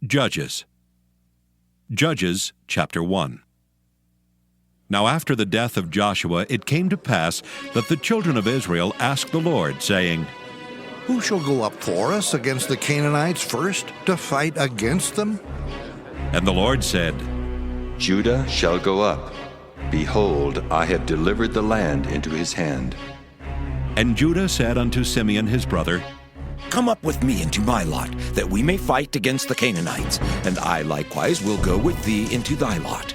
Judges chapter 1. Now after the death of Joshua it came to pass that the children of Israel asked the Lord, saying, Who shall go up for us against the Canaanites first, to fight against them? And the Lord said, Judah shall go up. Behold, I have delivered the land into his hand. And Judah said unto Simeon his brother, Come up with me into my lot, that we may fight against the Canaanites, and I likewise will go with thee into thy lot.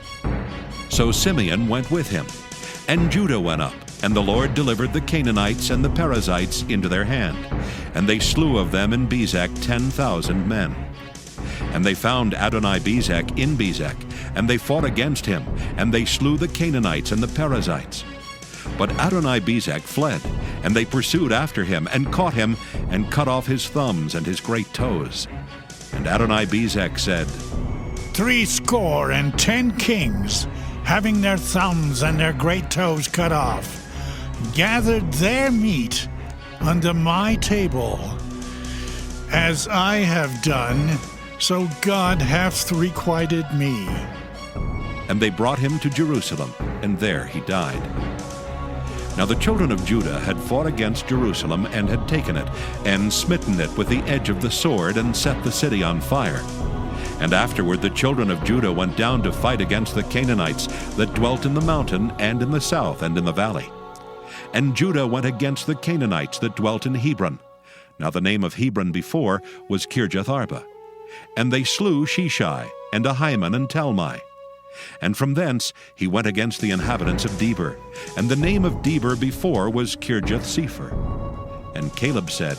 So Simeon went with him. And Judah went up, and the Lord delivered the Canaanites and the Perizzites into their hand. And they slew of them in Bezek 10,000 men. And they found Adoni-Bezek in Bezek, and they fought against him, and they slew the Canaanites and the Perizzites. But Adoni-Bezek fled, and they pursued after him, and caught him, and cut off his thumbs and his great toes. And Adoni-Bezek said, 70 kings, having their thumbs and their great toes cut off, gathered their meat unto my table. As I have done, so God hath requited me. And they brought him to Jerusalem, and there he died. Now the children of Judah had fought against Jerusalem, and had taken it, and smitten it with the edge of the sword, and set the city on fire. And afterward the children of Judah went down to fight against the Canaanites that dwelt in the mountain, and in the south, and in the valley. And Judah went against the Canaanites that dwelt in Hebron. Now the name of Hebron before was Kirjath-arba. And they slew Sheshai, and Ahiman, and Talmai. And from thence he went against the inhabitants of Debir, and the name of Debir before was Kirjath-sepher. And Caleb said,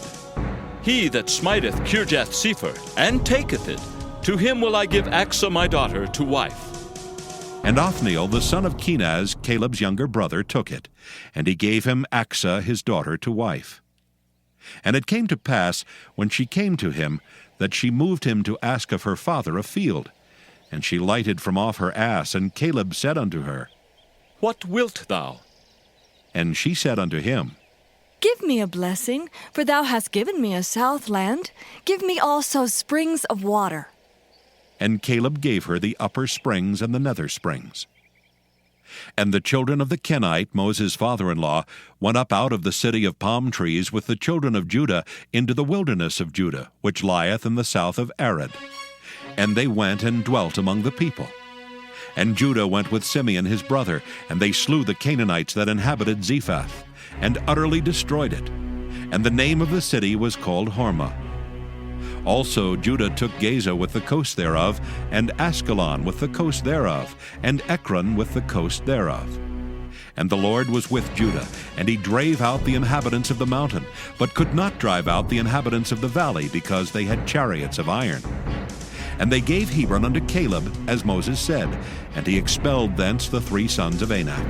He that smiteth Kirjath-sepher, and taketh it, to him will I give Achsah my daughter to wife. And Othniel the son of Kenaz, Caleb's younger brother, took it, and he gave him Achsah his daughter to wife. And it came to pass, when she came to him, that she moved him to ask of her father a field. And she lighted from off her ass, and Caleb said unto her, What wilt thou? And she said unto him, Give me a blessing, for thou hast given me a south land. Give me also springs of water. And Caleb gave her the upper springs and the nether springs. And the children of the Kenite, Moses' father-in-law, went up out of the city of palm trees with the children of Judah into the wilderness of Judah, which lieth in the south of Arad. And they went and dwelt among the people. And Judah went with Simeon his brother, and they slew the Canaanites that inhabited Zephath, and utterly destroyed it. And the name of the city was called Hormah. Also Judah took Gaza with the coast thereof, and Askelon with the coast thereof, and Ekron with the coast thereof. And the Lord was with Judah, and he drave out the inhabitants of the mountain, but could not drive out the inhabitants of the valley, because they had chariots of iron. And they gave Hebron unto Caleb, as Moses said, and he expelled thence the 3 sons of Anak.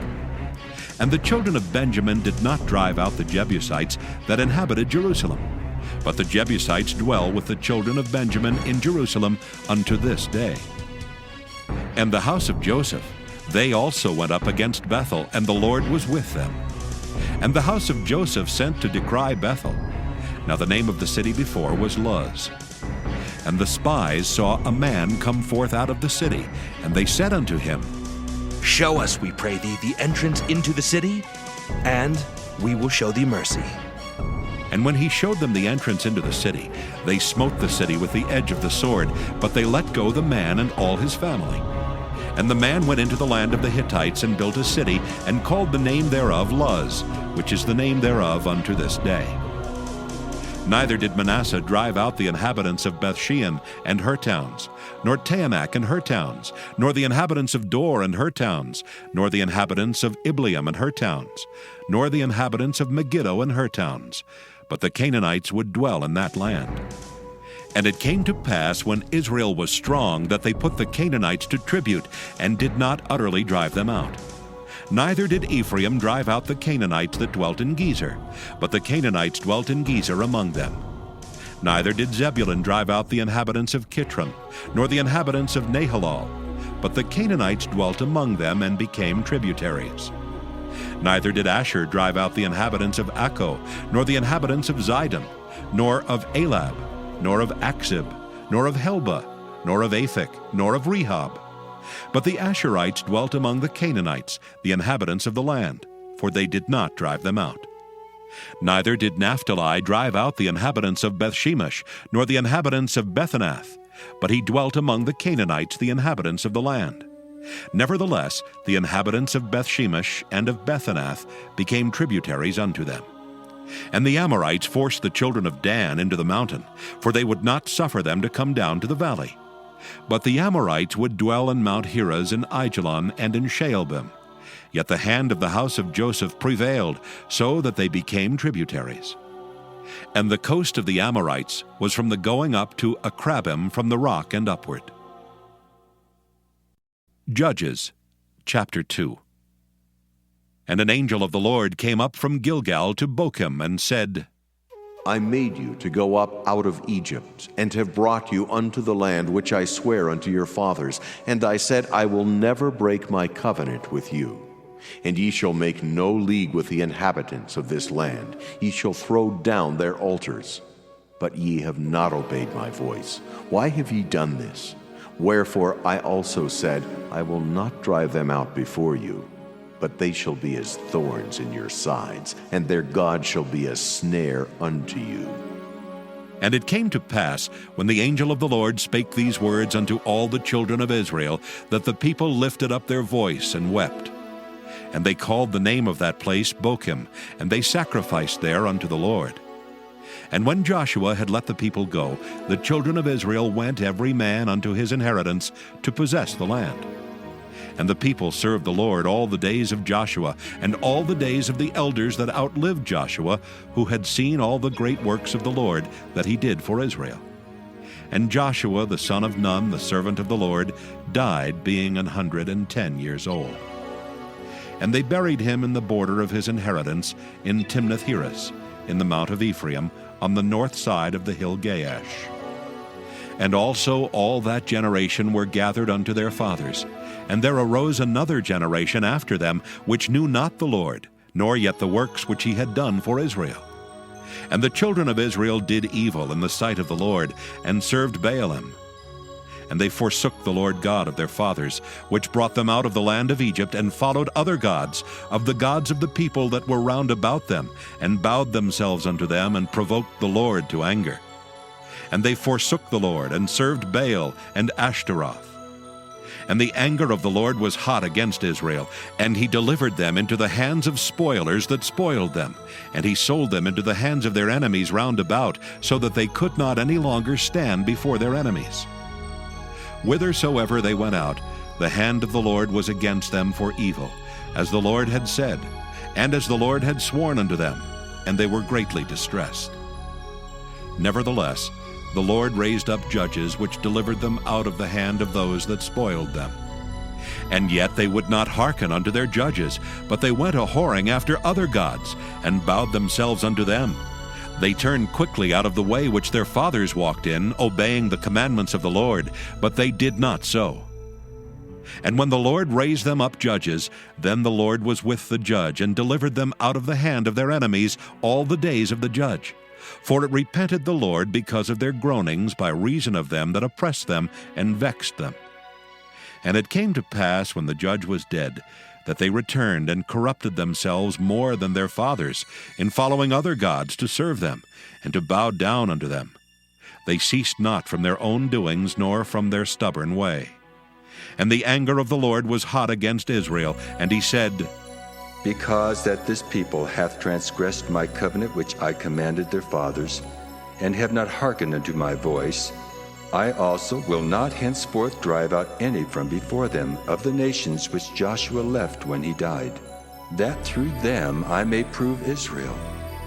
And the children of Benjamin did not drive out the Jebusites that inhabited Jerusalem, but the Jebusites dwell with the children of Benjamin in Jerusalem unto this day. And the house of Joseph, they also went up against Bethel, and the Lord was with them. And the house of Joseph sent to decry Bethel. Now the name of the city before was Luz. And the spies saw a man come forth out of the city, and they said unto him, Show us, we pray thee, the entrance into the city, and we will show thee mercy. And when he showed them the entrance into the city, they smote the city with the edge of the sword, but they let go the man and all his family. And the man went into the land of the Hittites, and built a city, and called the name thereof Luz, which is the name thereof unto this day. Neither did Manasseh drive out the inhabitants of Bethshean and her towns, nor Taanach and her towns, nor the inhabitants of Dor and her towns, nor the inhabitants of Ibleam and her towns, nor the inhabitants of Megiddo and her towns, but the Canaanites would dwell in that land. And it came to pass, when Israel was strong, that they put the Canaanites to tribute, and did not utterly drive them out. Neither did Ephraim drive out the Canaanites that dwelt in Gezer, but the Canaanites dwelt in Gezer among them. Neither did Zebulun drive out the inhabitants of Kitron, nor the inhabitants of Nahalal, but the Canaanites dwelt among them, and became tributaries. Neither did Asher drive out the inhabitants of Akko, nor the inhabitants of Zidon, nor of Elab, nor of Achzib, nor of Helba, nor of Aphek, nor of Rehob. But the Asherites dwelt among the Canaanites, the inhabitants of the land, for they did not drive them out. Neither did Naphtali drive out the inhabitants of Bethshemesh, nor the inhabitants of Bethanath, but he dwelt among the Canaanites, the inhabitants of the land. Nevertheless, the inhabitants of Bethshemesh and of Bethanath became tributaries unto them. And the Amorites forced the children of Dan into the mountain, for they would not suffer them to come down to the valley. But the Amorites would dwell in Mount Heres, in Aijalon, and in Shaalbim. Yet the hand of the house of Joseph prevailed, so that they became tributaries. And the coast of the Amorites was from the going up to Akrabim, from the rock and upward. Judges, chapter 2. And an angel of the Lord came up from Gilgal to Bochim, and said, I made you to go up out of Egypt, and have brought you unto the land which I swear unto your fathers. And I said, I will never break my covenant with you. And ye shall make no league with the inhabitants of this land. Ye shall throw down their altars. But ye have not obeyed my voice. Why have ye done this? Wherefore I also said, I will not drive them out before you, but they shall be as thorns in your sides, and their God shall be a snare unto you. And it came to pass, when the angel of the Lord spake these words unto all the children of Israel, that the people lifted up their voice and wept. And they called the name of that place Bochim, and they sacrificed there unto the Lord. And when Joshua had let the people go, the children of Israel went every man unto his inheritance to possess the land. And the people served the Lord all the days of Joshua, and all the days of the elders that outlived Joshua, who had seen all the great works of the Lord that he did for Israel. And Joshua the son of Nun, the servant of the Lord, died, being 110 years old. And they buried him in the border of his inheritance in Timnath-Heres, in the mount of Ephraim, on the north side of the hill Gaash. And also all that generation were gathered unto their fathers. And there arose another generation after them, which knew not the Lord, nor yet the works which he had done for Israel. And the children of Israel did evil in the sight of the Lord, and served Baalim. And they forsook the Lord God of their fathers, which brought them out of the land of Egypt, and followed other gods, of the gods of the people that were round about them, and bowed themselves unto them, and provoked the Lord to anger. And they forsook the Lord, and served Baal and Ashtaroth. And the anger of the Lord was hot against Israel, and he delivered them into the hands of spoilers that spoiled them, and he sold them into the hands of their enemies round about, so that they could not any longer stand before their enemies. Whithersoever they went out, the hand of the Lord was against them for evil, as the Lord had said, and as the Lord had sworn unto them, and they were greatly distressed. Nevertheless, the Lord raised up judges which delivered them out of the hand of those that spoiled them. And yet they would not hearken unto their judges, but they went a-whoring after other gods, and bowed themselves unto them. They turned quickly out of the way which their fathers walked in, obeying the commandments of the Lord, but they did not so. And when the Lord raised them up judges, then the Lord was with the judge, and delivered them out of the hand of their enemies all the days of the judge. For it repented the Lord because of their groanings by reason of them that oppressed them and vexed them. And it came to pass, when the judge was dead, that they returned and corrupted themselves more than their fathers, in following other gods to serve them, and to bow down unto them. They ceased not from their own doings, nor from their stubborn way. And the anger of the Lord was hot against Israel, and he said, Because that this people hath transgressed my covenant which I commanded their fathers, and have not hearkened unto my voice, I also will not henceforth drive out any from before them of the nations which Joshua left when he died, that through them I may prove Israel,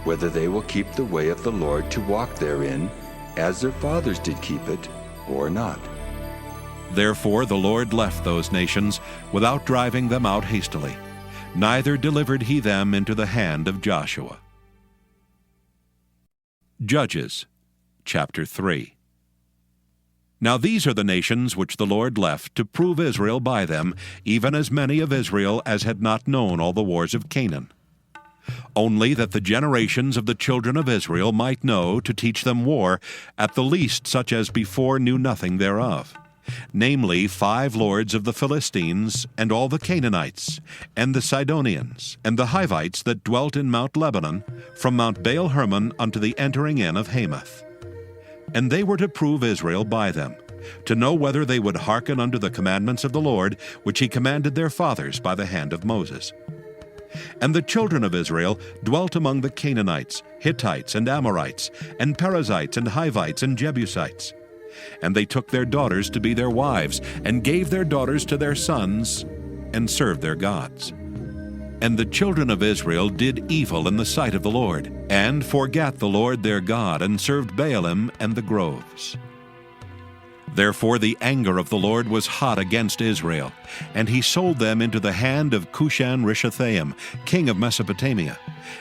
whether they will keep the way of the Lord to walk therein, as their fathers did keep it, or not. Therefore the Lord left those nations without driving them out hastily, neither delivered he them into the hand of Joshua. Judges, chapter 3. Now these are the nations which the Lord left to prove Israel by them, even as many of Israel as had not known all the wars of Canaan. Only that the generations of the children of Israel might know, to teach them war, at the least such as before knew nothing thereof. namely 5 lords of the Philistines, and all the Canaanites, and the Sidonians, and the Hivites that dwelt in Mount Lebanon, from Mount Baal-Hermon unto the entering in of Hamath. And they were to prove Israel by them, to know whether they would hearken unto the commandments of the Lord, which he commanded their fathers by the hand of Moses. And the children of Israel dwelt among the Canaanites, Hittites, and Amorites, and Perizzites, and Hivites, and Jebusites. And they took their daughters to be their wives, and gave their daughters to their sons, and served their gods. And the children of Israel did evil in the sight of the Lord, and forgat the Lord their God, and served Baalim and the groves. Therefore the anger of the Lord was hot against Israel, and he sold them into the hand of Cushan-Rishathaim, king of Mesopotamia.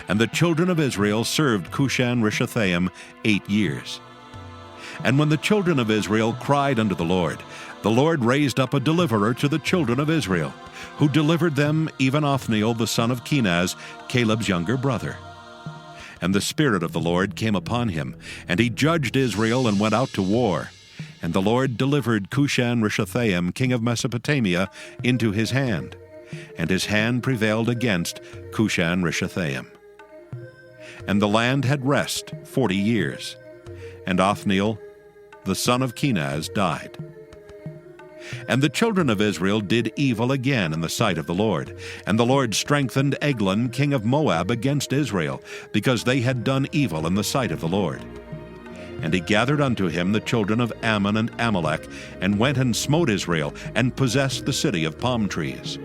And the children of Israel served Cushan-Rishathaim 8 years. And when the children of Israel cried unto the Lord raised up a deliverer to the children of Israel, who delivered them, even Othniel the son of Kenaz, Caleb's younger brother. And the Spirit of the Lord came upon him, and he judged Israel and went out to war. And the Lord delivered Cushan-Rishathaim, king of Mesopotamia, into his hand, and his hand prevailed against Cushan-Rishathaim. And the land had rest 40 years, and Othniel, the son of Kenaz, died. And the children of Israel did evil again in the sight of the Lord, and the Lord strengthened Eglon, king of Moab, against Israel, because they had done evil in the sight of the Lord. And he gathered unto him the children of Ammon and Amalek, and went and smote Israel, and possessed the city of palm trees.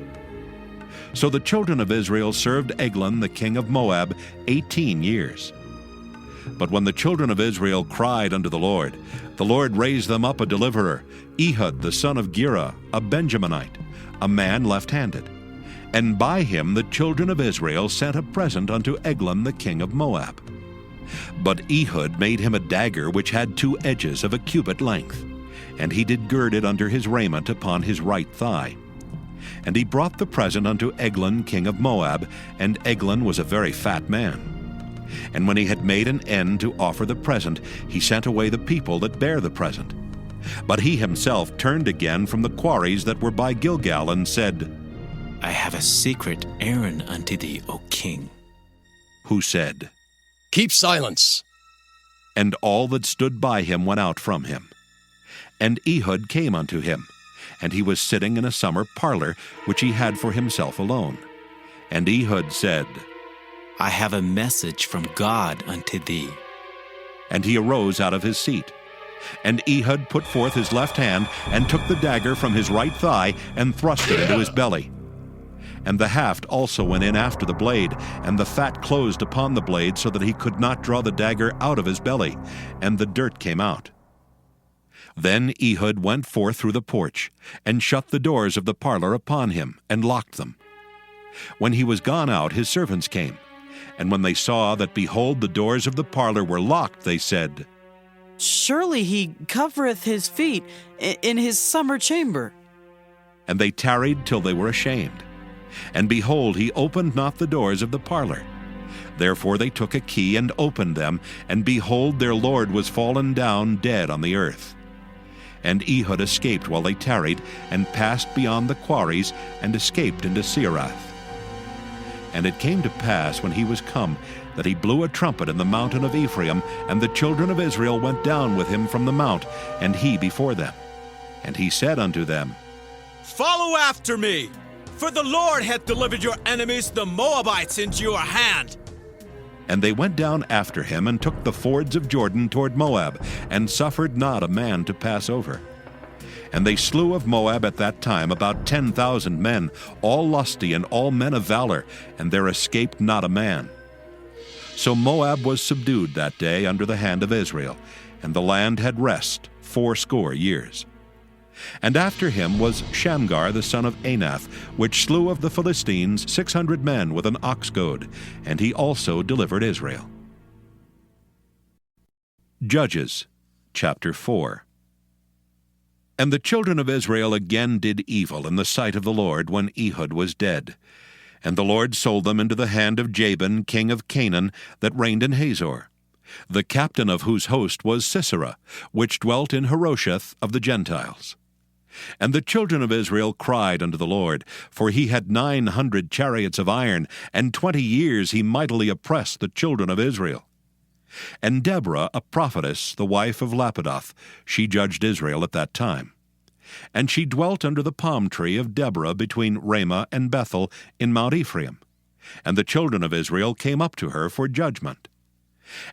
So the children of Israel served Eglon the king of Moab 18 years. But when the children of Israel cried unto the Lord raised them up a deliverer, Ehud the son of Gera, a Benjaminite, a man left-handed. And by him the children of Israel sent a present unto Eglon the king of Moab. But Ehud made him a dagger which had 2 edges of a cubit length, and he did gird it under his raiment upon his right thigh. And he brought the present unto Eglon king of Moab, and Eglon was a very fat man. And when he had made an end to offer the present, he sent away the people that bare the present. But he himself turned again from the quarries that were by Gilgal, and said, I have a secret errand unto thee, O king. Who said, Keep silence. And all that stood by him went out from him. And Ehud came unto him, and he was sitting in a summer parlor, which he had for himself alone. And Ehud said, I have a message from God unto thee. And he arose out of his seat. And Ehud put forth his left hand, and took the dagger from his right thigh, and thrust it into his belly. And the haft also went in after the blade, and the fat closed upon the blade, so that he could not draw the dagger out of his belly, and the dirt came out. Then Ehud went forth through the porch, and shut the doors of the parlor upon him, and locked them. When he was gone out, his servants came, and when they saw that, behold, the doors of the parlor were locked, they said, Surely he covereth his feet in his summer chamber. And they tarried till they were ashamed. And behold, he opened not the doors of the parlor. Therefore they took a key and opened them, and behold, their lord was fallen down dead on the earth. And Ehud escaped while they tarried, and passed beyond the quarries, and escaped into Seirath. And it came to pass, when he was come, that he blew a trumpet in the mountain of Ephraim, and the children of Israel went down with him from the mount, and he before them. And he said unto them, Follow after me, for the Lord hath delivered your enemies, the Moabites, into your hand. And they went down after him, and took the fords of Jordan toward Moab, and suffered not a man to pass over. And they slew of Moab at that time about 10,000 men, all lusty and all men of valor, and there escaped not a man. So Moab was subdued that day under the hand of Israel, and the land had rest 80 years. And after him was Shamgar the son of Anath, which slew of the Philistines 600 men with an ox goad, and he also delivered Israel. Judges chapter 4. And the children of Israel again did evil in the sight of the Lord when Ehud was dead. And the Lord sold them into the hand of Jabin, king of Canaan, that reigned in Hazor, the captain of whose host was Sisera, which dwelt in Harosheth of the Gentiles. And the children of Israel cried unto the Lord, for he had 900 chariots of iron, and 20 years he mightily oppressed the children of Israel. And Deborah, a prophetess, the wife of Lapidoth, she judged Israel at that time. And she dwelt under the palm tree of Deborah between Ramah and Bethel in Mount Ephraim. And the children of Israel came up to her for judgment.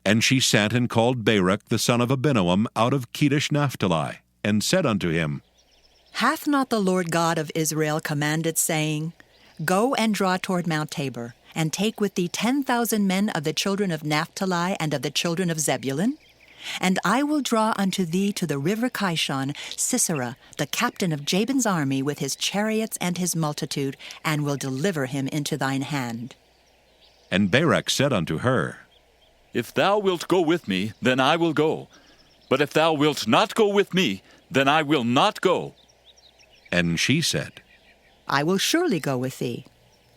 And she sent and called Barak the son of Abinoam out of Kedesh Naphtali, and said unto him, Hath not the Lord God of Israel commanded, saying, Go and draw toward Mount Tabor, and take with thee 10,000 men of the children of Naphtali and of the children of Zebulun? And I will draw unto thee to the river Kishon Sisera, the captain of Jabin's army, with his chariots and his multitude, and will deliver him into thine hand. And Barak said unto her, If thou wilt go with me, then I will go. But if thou wilt not go with me, then I will not go. And she said, I will surely go with thee.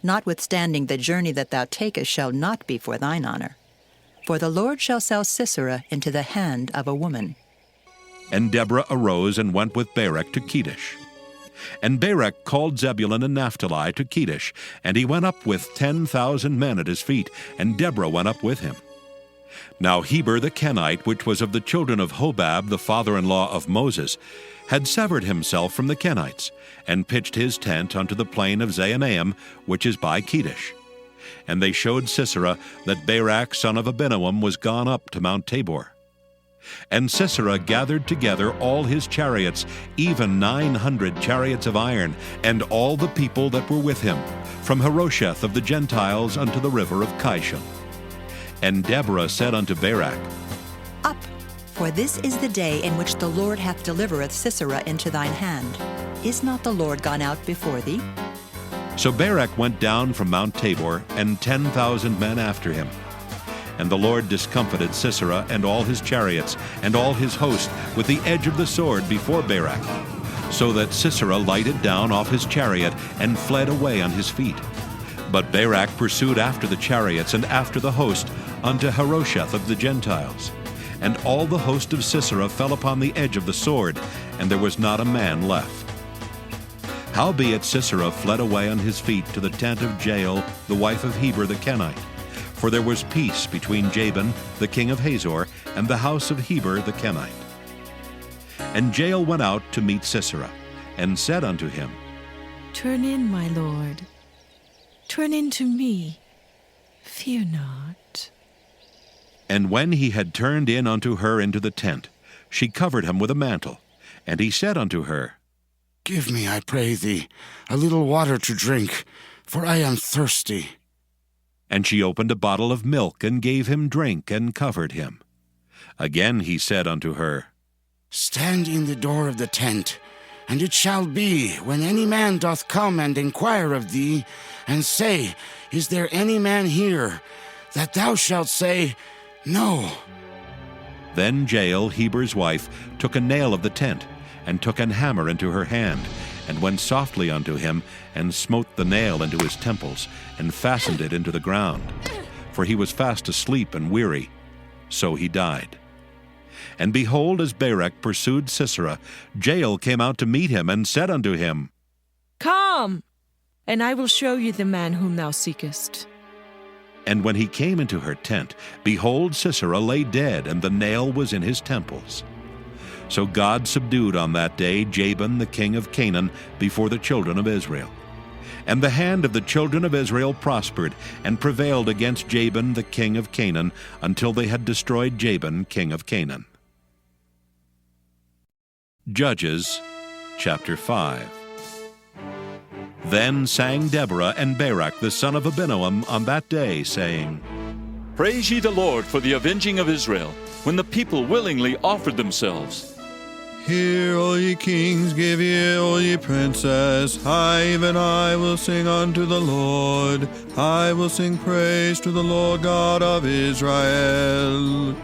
Notwithstanding the journey that thou takest shall not be for thine honor. For the Lord shall sell Sisera into the hand of a woman. And Deborah arose and went with Barak to Kedesh. And Barak called Zebulun and Naphtali to Kedesh, and he went up with 10,000 men at his feet, and Deborah went up with him. Now Heber the Kenite, which was of the children of Hobab, the father-in-law of Moses, had severed himself from the Kenites, and pitched his tent unto the plain of Zaanaim, which is by Kedesh. And they showed Sisera that Barak son of Abinoam was gone up to Mount Tabor. And Sisera gathered together all his chariots, even 900 chariots of iron, and all the people that were with him, from Harosheth of the Gentiles unto the river of Kishon. And Deborah said unto Barak, Up, for this is the day in which the Lord hath delivereth Sisera into thine hand. Is not the Lord gone out before thee? So Barak went down from Mount Tabor, and 10,000 men after him. And the Lord discomfited Sisera and all his chariots, and all his host, with the edge of the sword before Barak, so that Sisera lighted down off his chariot, and fled away on his feet. But Barak pursued after the chariots and after the host unto Harosheth of the Gentiles. And all the host of Sisera fell upon the edge of the sword, and there was not a man left. Howbeit Sisera fled away on his feet to the tent of Jael, the wife of Heber the Kenite. For there was peace between Jabin, the king of Hazor, and the house of Heber the Kenite. And Jael went out to meet Sisera, and said unto him, Turn in, my lord. Turn in to me. Fear not. And when he had turned in unto her into the tent, she covered him with a mantle. And he said unto her, Give me, I pray thee, a little water to drink, for I am thirsty. And she opened a bottle of milk, and gave him drink, and covered him. Again he said unto her, Stand in the door of the tent, and it shall be, when any man doth come and inquire of thee, and say, Is there any man here? That thou shalt say, No. Then Jael, Heber's wife, took a nail of the tent, and took an hammer into her hand, and went softly unto him, and smote the nail into his temples, and fastened it into the ground. For he was fast asleep and weary. So he died. And behold, as Barak pursued Sisera, Jael came out to meet him, and said unto him, Come, and I will show you the man whom thou seekest. And when he came into her tent, behold, Sisera lay dead, and the nail was in his temples. So God subdued on that day Jabin the king of Canaan before the children of Israel. And the hand of the children of Israel prospered, and prevailed against Jabin the king of Canaan, until they had destroyed Jabin king of Canaan. Judges chapter 5. Then sang Deborah and Barak the son of Abinoam on that day, saying, Praise ye the Lord for the avenging of Israel, when the people willingly offered themselves. Hear, all ye kings, give ear, all ye princes. I, even I, will sing unto the Lord. I will sing praise to the Lord God of Israel.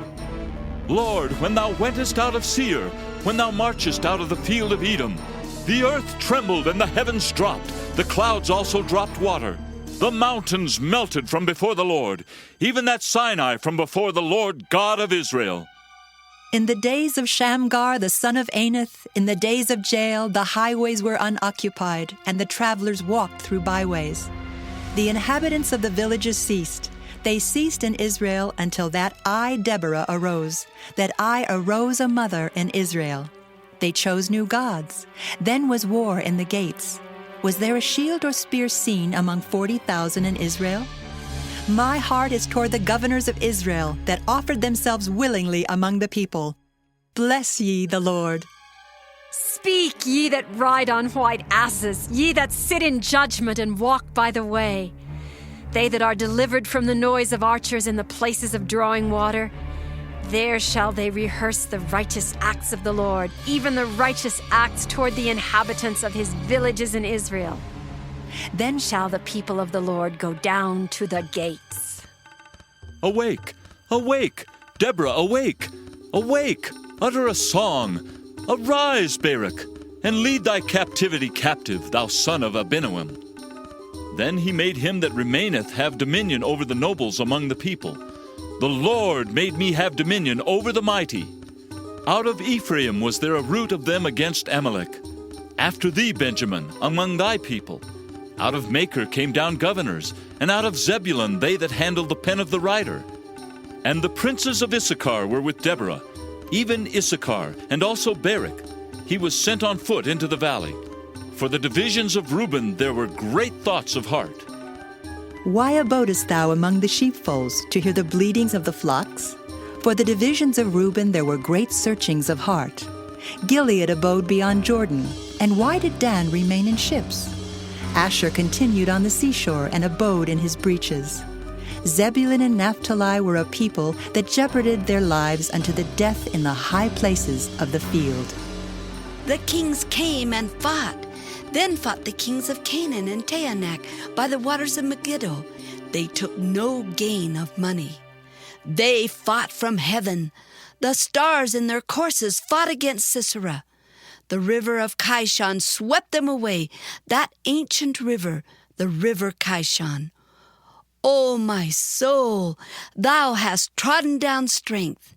Lord, when thou wentest out of Seir, when thou marchest out of the field of Edom, the earth trembled and the heavens dropped, the clouds also dropped water. The mountains melted from before the Lord, even that Sinai from before the Lord God of Israel. In the days of Shamgar, the son of Anath, in the days of Jael, the highways were unoccupied, and the travelers walked through byways. The inhabitants of the villages ceased. They ceased in Israel until that I, Deborah, arose, that I arose a mother in Israel. They chose new gods. Then was war in the gates. Was there a shield or spear seen among 40,000 in Israel? My heart is toward the governors of Israel that offered themselves willingly among the people. Bless ye the Lord. Speak, ye that ride on white asses, ye that sit in judgment and walk by the way. They that are delivered from the noise of archers in the places of drawing water, there shall they rehearse the righteous acts of the Lord, even the righteous acts toward the inhabitants of his villages in Israel. Then shall the people of the Lord go down to the gates. Awake, awake, Deborah, awake, awake, utter a song. Arise, Barak, and lead thy captivity captive, thou son of Abinoam. Then he made him that remaineth have dominion over the nobles among the people. The Lord made me have dominion over the mighty. Out of Ephraim was there a root of them against Amalek. After thee, Benjamin, among thy people. Out of Machir came down governors, and out of Zebulun they that handled the pen of the writer. And the princes of Issachar were with Deborah, even Issachar, and also Barak. He was sent on foot into the valley. For the divisions of Reuben there were great thoughts of heart. Why abodest thou among the sheepfolds to hear the bleatings of the flocks? For the divisions of Reuben there were great searchings of heart. Gilead abode beyond Jordan, and why did Dan remain in ships? Asher continued on the seashore and abode in his breaches. Zebulun and Naphtali were a people that jeoparded their lives unto the death in the high places of the field. The kings came and fought. Then fought the kings of Canaan and Taanach by the waters of Megiddo. They took no gain of money. They fought from heaven. The stars in their courses fought against Sisera. The river of Kishon swept them away, that ancient river, the river Kishon. O my soul, thou hast trodden down strength.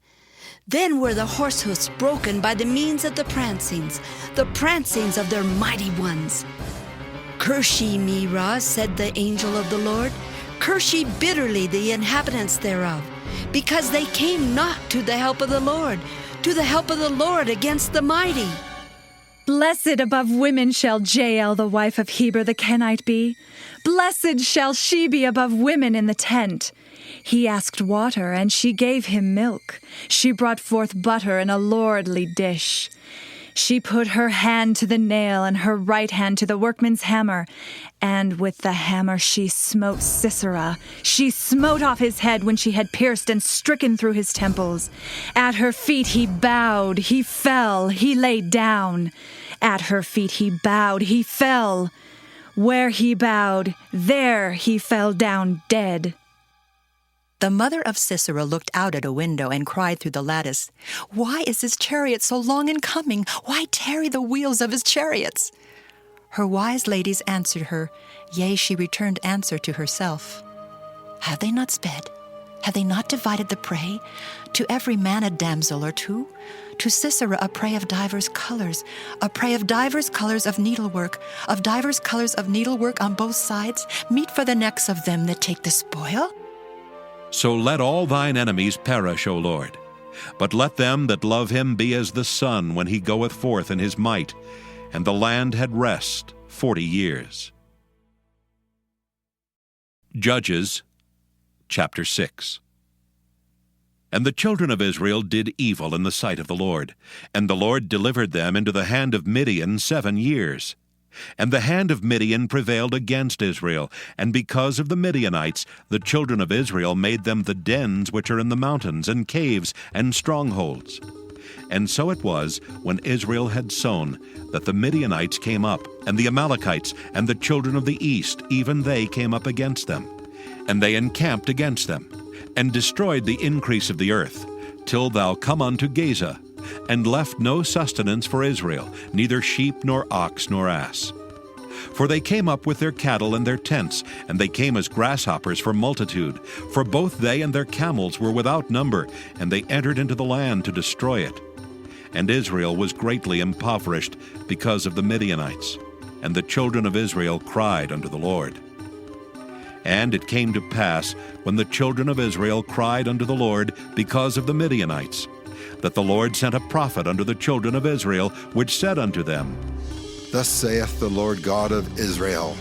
Then were the horse hoofs broken by the means of the prancings of their mighty ones. Curse ye me, Ra, said the angel of the Lord. Curse ye bitterly the inhabitants thereof, because they came not to the help of the Lord against the mighty. Blessed above women shall Jael, the wife of Heber the Kenite, be. Blessed shall she be above women in the tent. He asked water, and she gave him milk. She brought forth butter in a lordly dish. She put her hand to the nail, and her right hand to the workman's hammer. And with the hammer she smote Sisera. She smote off his head when she had pierced and stricken through his temples. At her feet he bowed, he fell, he lay down. At her feet he bowed, he fell. Where he bowed, there he fell down dead. The mother of Sisera looked out at a window and cried through the lattice, Why is his chariot so long in coming? Why tarry the wheels of his chariots? Her wise ladies answered her, yea, she returned answer to herself. Have they not sped? Have they not divided the prey? To every man a damsel or two? To Sisera a prey of divers colors, a prey of divers colors of needlework on both sides, meat for the necks of them that take the spoil? So let all thine enemies perish, O Lord. But let them that love him be as the sun when he goeth forth in his might. And the land had rest 40 years. Judges, chapter 6. And the children of Israel did evil in the sight of the Lord. And the Lord delivered them into the hand of Midian 7 years. And the hand of Midian prevailed against Israel, and because of the Midianites, the children of Israel made them the dens which are in the mountains, and caves, and strongholds. And so it was, when Israel had sown, that the Midianites came up, and the Amalekites, and the children of the east, even they came up against them. And they encamped against them, and destroyed the increase of the earth, till thou come unto Gaza, and left no sustenance for Israel, neither sheep nor ox nor ass. For they came up with their cattle and their tents, and they came as grasshoppers for multitude. For both they and their camels were without number, and they entered into the land to destroy it. And Israel was greatly impoverished because of the Midianites. And the children of Israel cried unto the Lord. And it came to pass, when the children of Israel cried unto the Lord because of the Midianites, that the Lord sent a prophet unto the children of Israel, which said unto them, Thus saith the Lord God of Israel,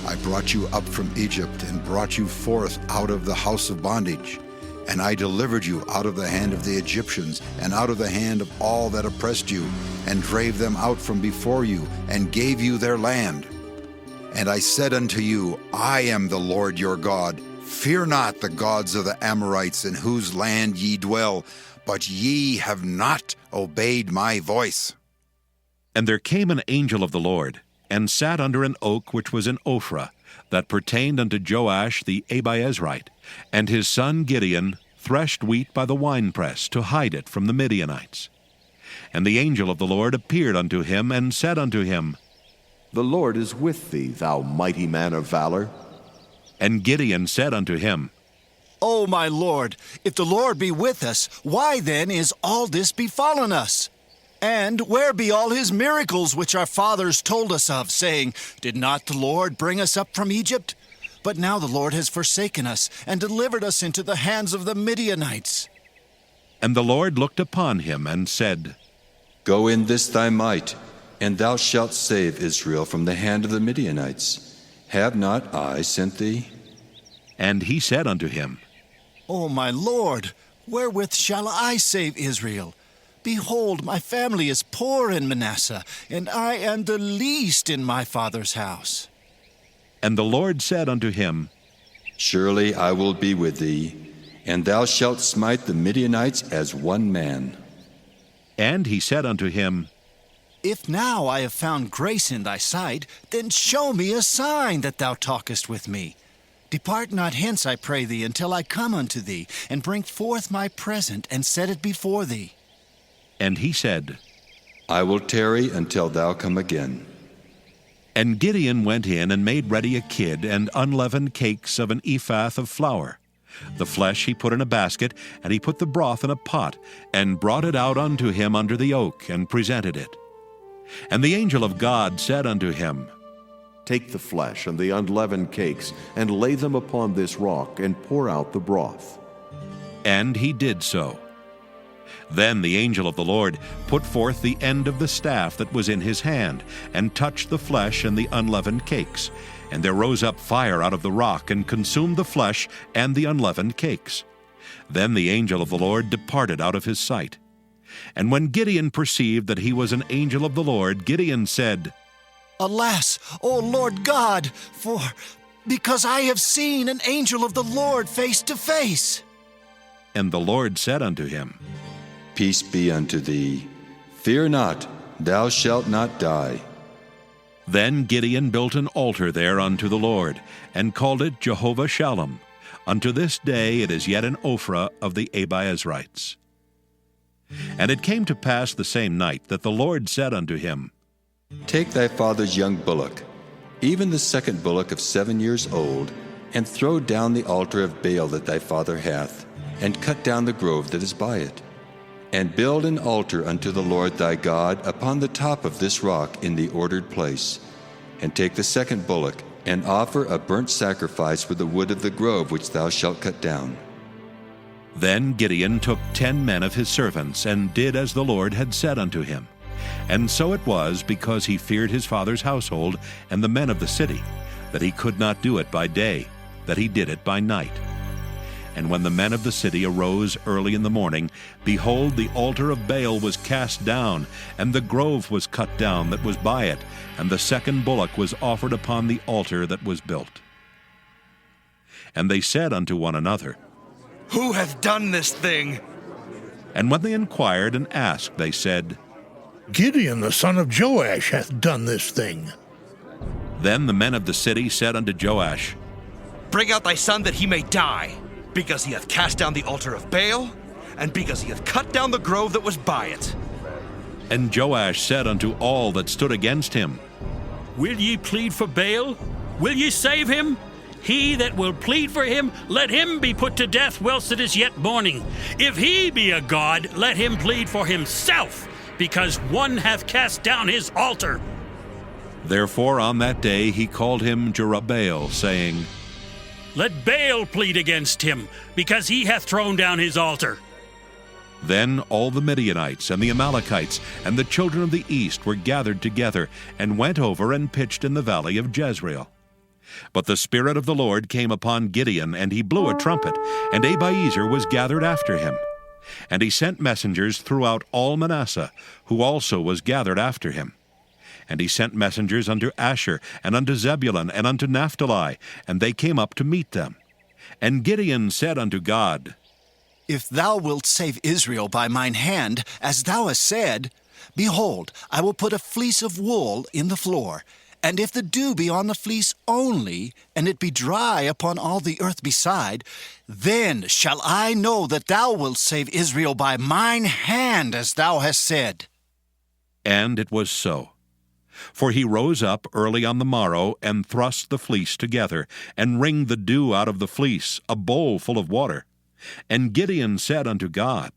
I brought you up from Egypt, and brought you forth out of the house of bondage. And I delivered you out of the hand of the Egyptians, and out of the hand of all that oppressed you, and drave them out from before you, and gave you their land. And I said unto you, I am the Lord your God. Fear not the gods of the Amorites, in whose land ye dwell, but ye have not obeyed my voice. And there came an angel of the Lord, and sat under an oak which was in Ophrah, that pertained unto Joash the Abiezrite. And his son Gideon threshed wheat by the winepress, to hide it from the Midianites. And the angel of the Lord appeared unto him, and said unto him, The Lord is with thee, thou mighty man of valor. And Gideon said unto him, O my Lord, if the Lord be with us, why then is all this befallen us? And where be all his miracles which our fathers told us of, saying, Did not the Lord bring us up from Egypt? But now the Lord has forsaken us, and delivered us into the hands of the Midianites. And the Lord looked upon him, and said, Go in this thy might, and thou shalt save Israel from the hand of the Midianites. Have not I sent thee? And he said unto him, O my Lord, wherewith shall I save Israel? Behold, my family is poor in Manasseh, and I am the least in my father's house. And the Lord said unto him, Surely I will be with thee, and thou shalt smite the Midianites as one man. And he said unto him, If now I have found grace in thy sight, then show me a sign that thou talkest with me. Depart not hence, I pray thee, until I come unto thee, and bring forth my present, and set it before thee. And he said, I will tarry until thou come again. And Gideon went in and made ready a kid and unleavened cakes of an ephah of flour. The flesh he put in a basket, and he put the broth in a pot, and brought it out unto him under the oak, and presented it. And the angel of God said unto him, Take the flesh and the unleavened cakes, and lay them upon this rock, and pour out the broth. And he did so. Then the angel of the Lord put forth the end of the staff that was in his hand, and touched the flesh and the unleavened cakes. And there rose up fire out of the rock, and consumed the flesh and the unleavened cakes. Then the angel of the Lord departed out of his sight. And when Gideon perceived that he was an angel of the Lord, Gideon said, Alas, O Lord God, because I have seen an angel of the Lord face to face. And the Lord said unto him, Peace be unto thee. Fear not, thou shalt not die. Then Gideon built an altar there unto the Lord, and called it Jehovah Shalom. Unto this day it is yet in Ophrah of the Abiezrites. And it came to pass the same night that the Lord said unto him, Take thy father's young bullock, even the second bullock of 7 years old, and throw down the altar of Baal that thy father hath, and cut down the grove that is by it. And build an altar unto the Lord thy God upon the top of this rock in the ordered place. And take the second bullock, and offer a burnt sacrifice with the wood of the grove which thou shalt cut down. Then Gideon took 10 men of his servants, and did as the Lord had said unto him. And so it was, because he feared his father's household and the men of the city, that he could not do it by day, that he did it by night. And when the men of the city arose early in the morning, behold, the altar of Baal was cast down, and the grove was cut down that was by it, and the second bullock was offered upon the altar that was built. And they said unto one another, Who hath done this thing? And when they inquired and asked, they said, Gideon the son of Joash hath done this thing. Then the men of the city said unto Joash, Bring out thy son that he may die, because he hath cast down the altar of Baal, and because he hath cut down the grove that was by it. And Joash said unto all that stood against him, Will ye plead for Baal? Will ye save him? He that will plead for him, let him be put to death whilst it is yet morning. If he be a god, let him plead for himself, because one hath cast down his altar. Therefore on that day he called him Jerubbaal, saying, Let Baal plead against him, because he hath thrown down his altar. Then all the Midianites and the Amalekites and the children of the east were gathered together, and went over and pitched in the valley of Jezreel. But the Spirit of the Lord came upon Gideon, and he blew a trumpet, and Abiezer was gathered after him. And he sent messengers throughout all Manasseh, who also was gathered after him. And he sent messengers unto Asher, and unto Zebulun, and unto Naphtali, and they came up to meet them. And Gideon said unto God, If thou wilt save Israel by mine hand, as thou hast said, behold, I will put a fleece of wool in the floor, and if the dew be on the fleece only, and it be dry upon all the earth beside, then shall I know that thou wilt save Israel by mine hand, as thou hast said. And it was so. For he rose up early on the morrow, and thrust the fleece together, and wringed the dew out of the fleece, a bowl full of water. And Gideon said unto God,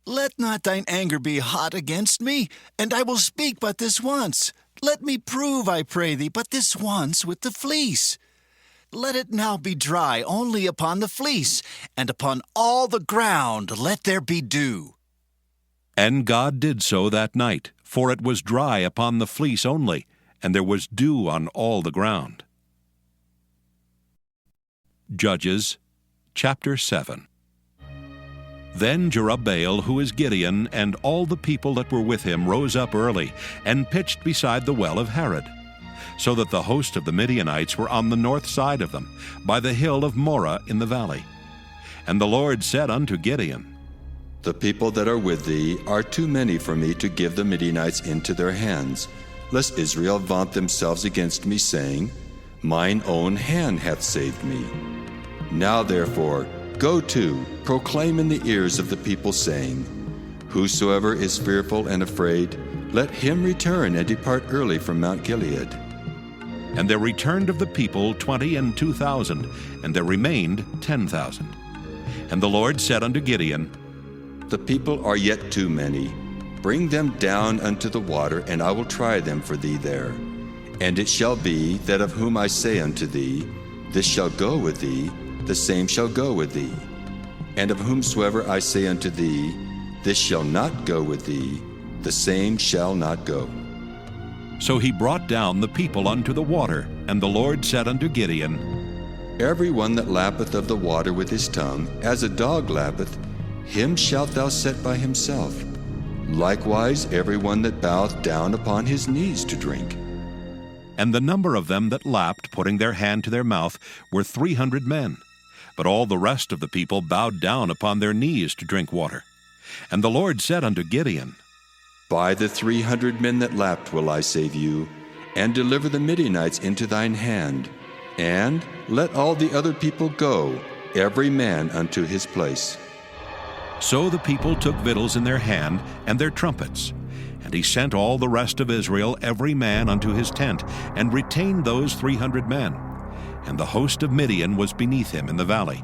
Let not thine anger be hot against me, and I will speak but this once. Let me prove, I pray thee, but this once with the fleece. Let it now be dry only upon the fleece, and upon all the ground let there be dew. And God did so that night, for it was dry upon the fleece only, and there was dew on all the ground. Judges chapter 7. Then Jerubbaal, who is Gideon, and all the people that were with him rose up early, and pitched beside the well of Harod, so that the host of the Midianites were on the north side of them, by the hill of Moreh in the valley. And the Lord said unto Gideon, The people that are with thee are too many for me to give the Midianites into their hands, lest Israel vaunt themselves against me, saying, Mine own hand hath saved me. Now therefore, go to, proclaim in the ears of the people, saying, Whosoever is fearful and afraid, let him return and depart early from Mount Gilead. And there returned of the people 22,000, and there remained 10,000. And the Lord said unto Gideon, The people are yet too many. Bring them down unto the water, and I will try them for thee there. And it shall be that of whom I say unto thee, This shall go with thee, the same shall go with thee. And of whomsoever I say unto thee, This shall not go with thee, the same shall not go. So he brought down the people unto the water, and the Lord said unto Gideon, Every one that lappeth of the water with his tongue, as a dog lappeth, him shalt thou set by himself. Likewise every one that boweth down upon his knees to drink. And the number of them that lapped, putting their hand to their mouth, were 300 men. But all the rest of the people bowed down upon their knees to drink water. And the Lord said unto Gideon, By the 300 men that lapped will I save you, and deliver the Midianites into thine hand. And let all the other people go, every man unto his place. So the people took victuals in their hand, and their trumpets. And he sent all the rest of Israel, every man unto his tent, and retained those 300 men. And the host of Midian was beneath him in the valley.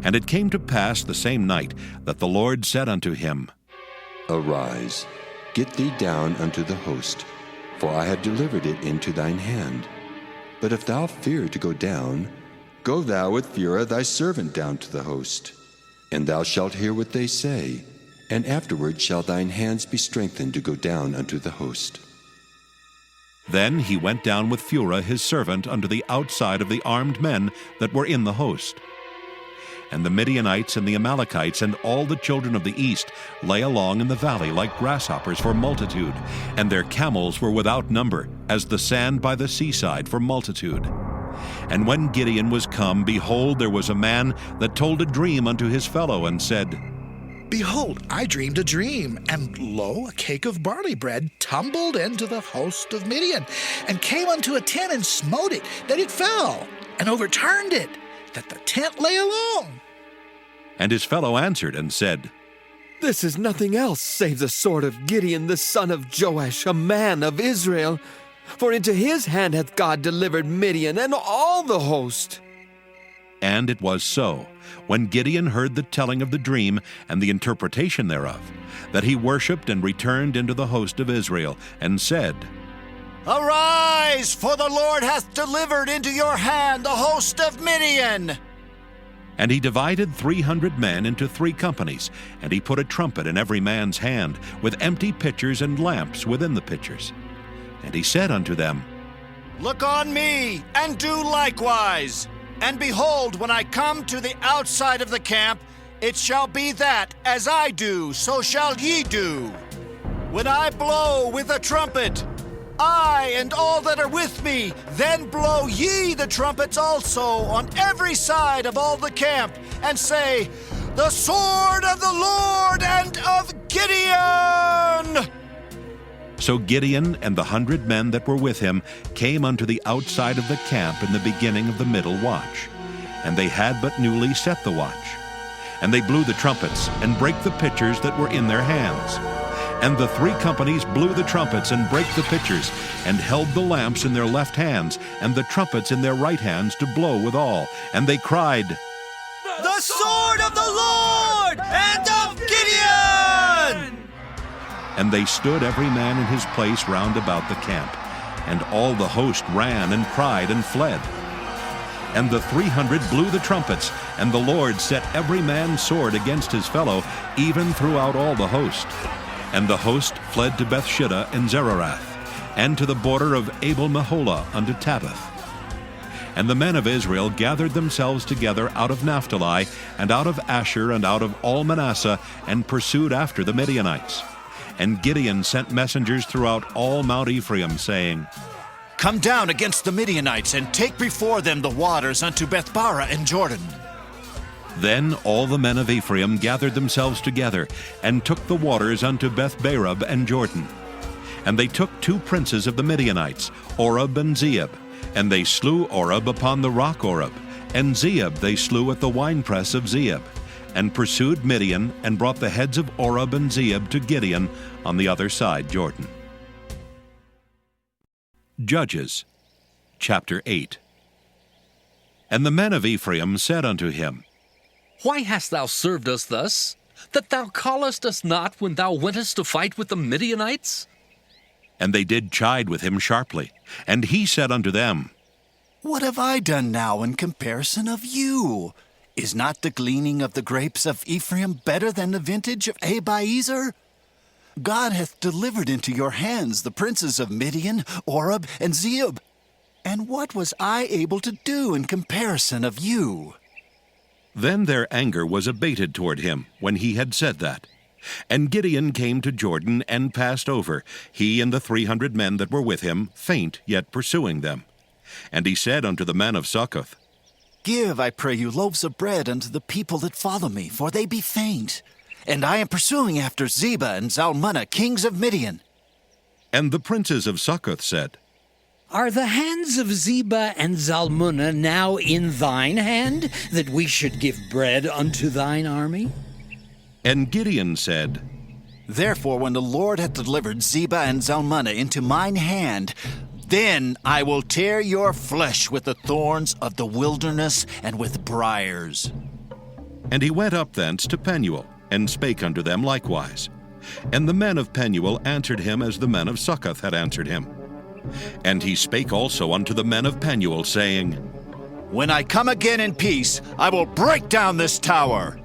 And it came to pass the same night that the Lord said unto him, Arise, get thee down unto the host, for I have delivered it into thine hand. But if thou fear to go down, go thou with Phurah thy servant down to the host. And thou shalt hear what they say, and afterward shall thine hands be strengthened to go down unto the host. Then he went down with Phurah his servant unto the outside of the armed men that were in the host. And the Midianites and the Amalekites and all the children of the east lay along in the valley like grasshoppers for multitude, and their camels were without number, as the sand by the seaside for multitude. And when Gideon was come, behold, there was a man that told a dream unto his fellow, and said, Behold, I dreamed a dream, and lo, a cake of barley bread tumbled into the host of Midian, and came unto a tent and smote it, that it fell, and overturned it, that the tent lay alone. And his fellow answered and said, This is nothing else save the sword of Gideon the son of Joash, a man of Israel. For into his hand hath God delivered Midian and all the host. And it was so, when Gideon heard the telling of the dream and the interpretation thereof, that he worshipped and returned into the host of Israel, and said, Arise, for the Lord hath delivered into your hand the host of Midian. And he divided 300 men into 3 companies, and he put a trumpet in every man's hand, with empty pitchers and lamps within the pitchers. And he said unto them, Look on me, and do likewise. And behold, when I come to the outside of the camp, it shall be that, as I do, so shall ye do. When I blow with a trumpet, I and all that are with me, then blow ye the trumpets also on every side of all the camp, and say, The sword of the Lord and of Gideon! So Gideon and the 100 men that were with him came unto the outside of the camp in the beginning of the middle watch. And they had but newly set the watch. And they blew the trumpets, and brake the pitchers that were in their hands. And the 3 companies blew the trumpets, and brake the pitchers, and held the lamps in their left hands, and the trumpets in their right hands to blow withal. And they cried, The sword of the Lord and of Gideon! And they stood every man in his place round about the camp. And all the host ran and cried and fled. And the 300 blew the trumpets, and the Lord set every man's sword against his fellow, even throughout all the host. And the host fled to Bethshitta and Zererath, and to the border of Abel-Meholah unto Tabbath. And the men of Israel gathered themselves together out of Naphtali, and out of Asher, and out of all Manasseh, and pursued after the Midianites. And Gideon sent messengers throughout all Mount Ephraim, saying, Come down against the Midianites, and take before them the waters unto Bethbara and Jordan. Then all the men of Ephraim gathered themselves together, and took the waters unto Bethbarab and Jordan. And they took 2 princes of the Midianites, Oreb and Zeeb. And they slew Oreb upon the rock Oreb, and Zeeb they slew at the winepress of Zeeb, and pursued Midian, and brought the heads of Oreb and Zeeb to Gideon on the other side Jordan. Judges, chapter 8. And the men of Ephraim said unto him, Why hast thou served us thus, that thou callest us not when thou wentest to fight with the Midianites? And they did chide with him sharply. And he said unto them, What have I done now in comparison of you? Is not the gleaning of the grapes of Ephraim better than the vintage of Abiezer? God hath delivered into your hands the princes of Midian, Oreb, and Zeeb. And what was I able to do in comparison of you? Then their anger was abated toward him when he had said that. And Gideon came to Jordan and passed over, he and the 300 men that were with him, faint, yet pursuing them. And he said unto the men of Succoth, Give, I pray you, loaves of bread unto the people that follow me, for they be faint. And I am pursuing after Zebah and Zalmunna, kings of Midian. And the princes of Succoth said, Are the hands of Zebah and Zalmunna now in thine hand, that we should give bread unto thine army? And Gideon said, Therefore, when the Lord hath delivered Zebah and Zalmunna into mine hand, then I will tear your flesh with the thorns of the wilderness and with briars. And he went up thence to Penuel, and spake unto them likewise. And the men of Penuel answered him as the men of Succoth had answered him. And he spake also unto the men of Penuel, saying, When I come again in peace, I will break down this tower.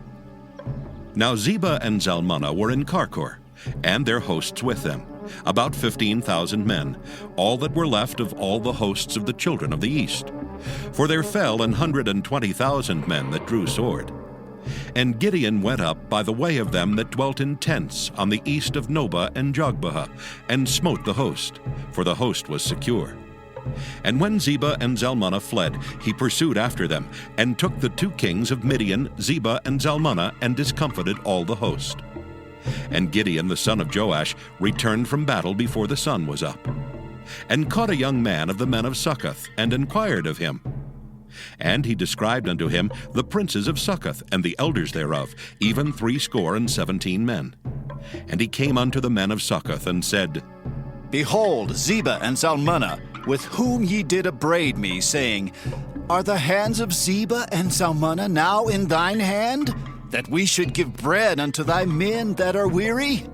Now Zebah and Zalmunna were in Karkor, and their hosts with them, about 15,000 men, all that were left of all the hosts of the children of the east. For there fell 120,000 men that drew sword. And Gideon went up by the way of them that dwelt in tents on the east of Nobah and Jogbehah, and smote the host, for the host was secure. And when Zebah and Zalmunna fled, he pursued after them, and took the 2 kings of Midian, Zebah and Zalmunna, and discomfited all the host. And Gideon the son of Joash returned from battle before the sun was up, and caught a young man of the men of Succoth, and inquired of him. And he described unto him the princes of Succoth, and the elders thereof, even 70 men. And he came unto the men of Succoth, and said, Behold, Zebah and Zalmunna, with whom ye did upbraid me, saying, Are the hands of Zebah and Zalmunna now in thine hand, that we should give bread unto thy men that are weary?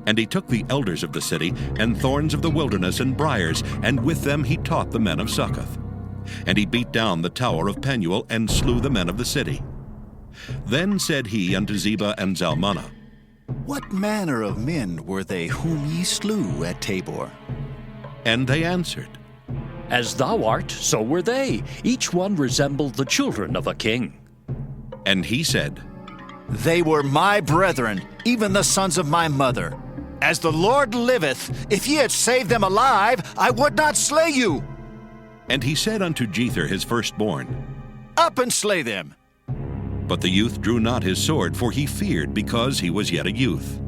And he took the elders of the city, and thorns of the wilderness, and briars, and with them he taught the men of Succoth. And he beat down the tower of Penuel, and slew the men of the city. Then said he unto Zebah and Zalmunna, What manner of men were they whom ye slew at Tabor? And they answered, As thou art, so were they. Each one resembled the children of a king. And he said, They were my brethren, even the sons of my mother. As the Lord liveth, if ye had saved them alive, I would not slay you. And he said unto Jether his firstborn, Up and slay them. But the youth drew not his sword, for he feared, because he was yet a youth.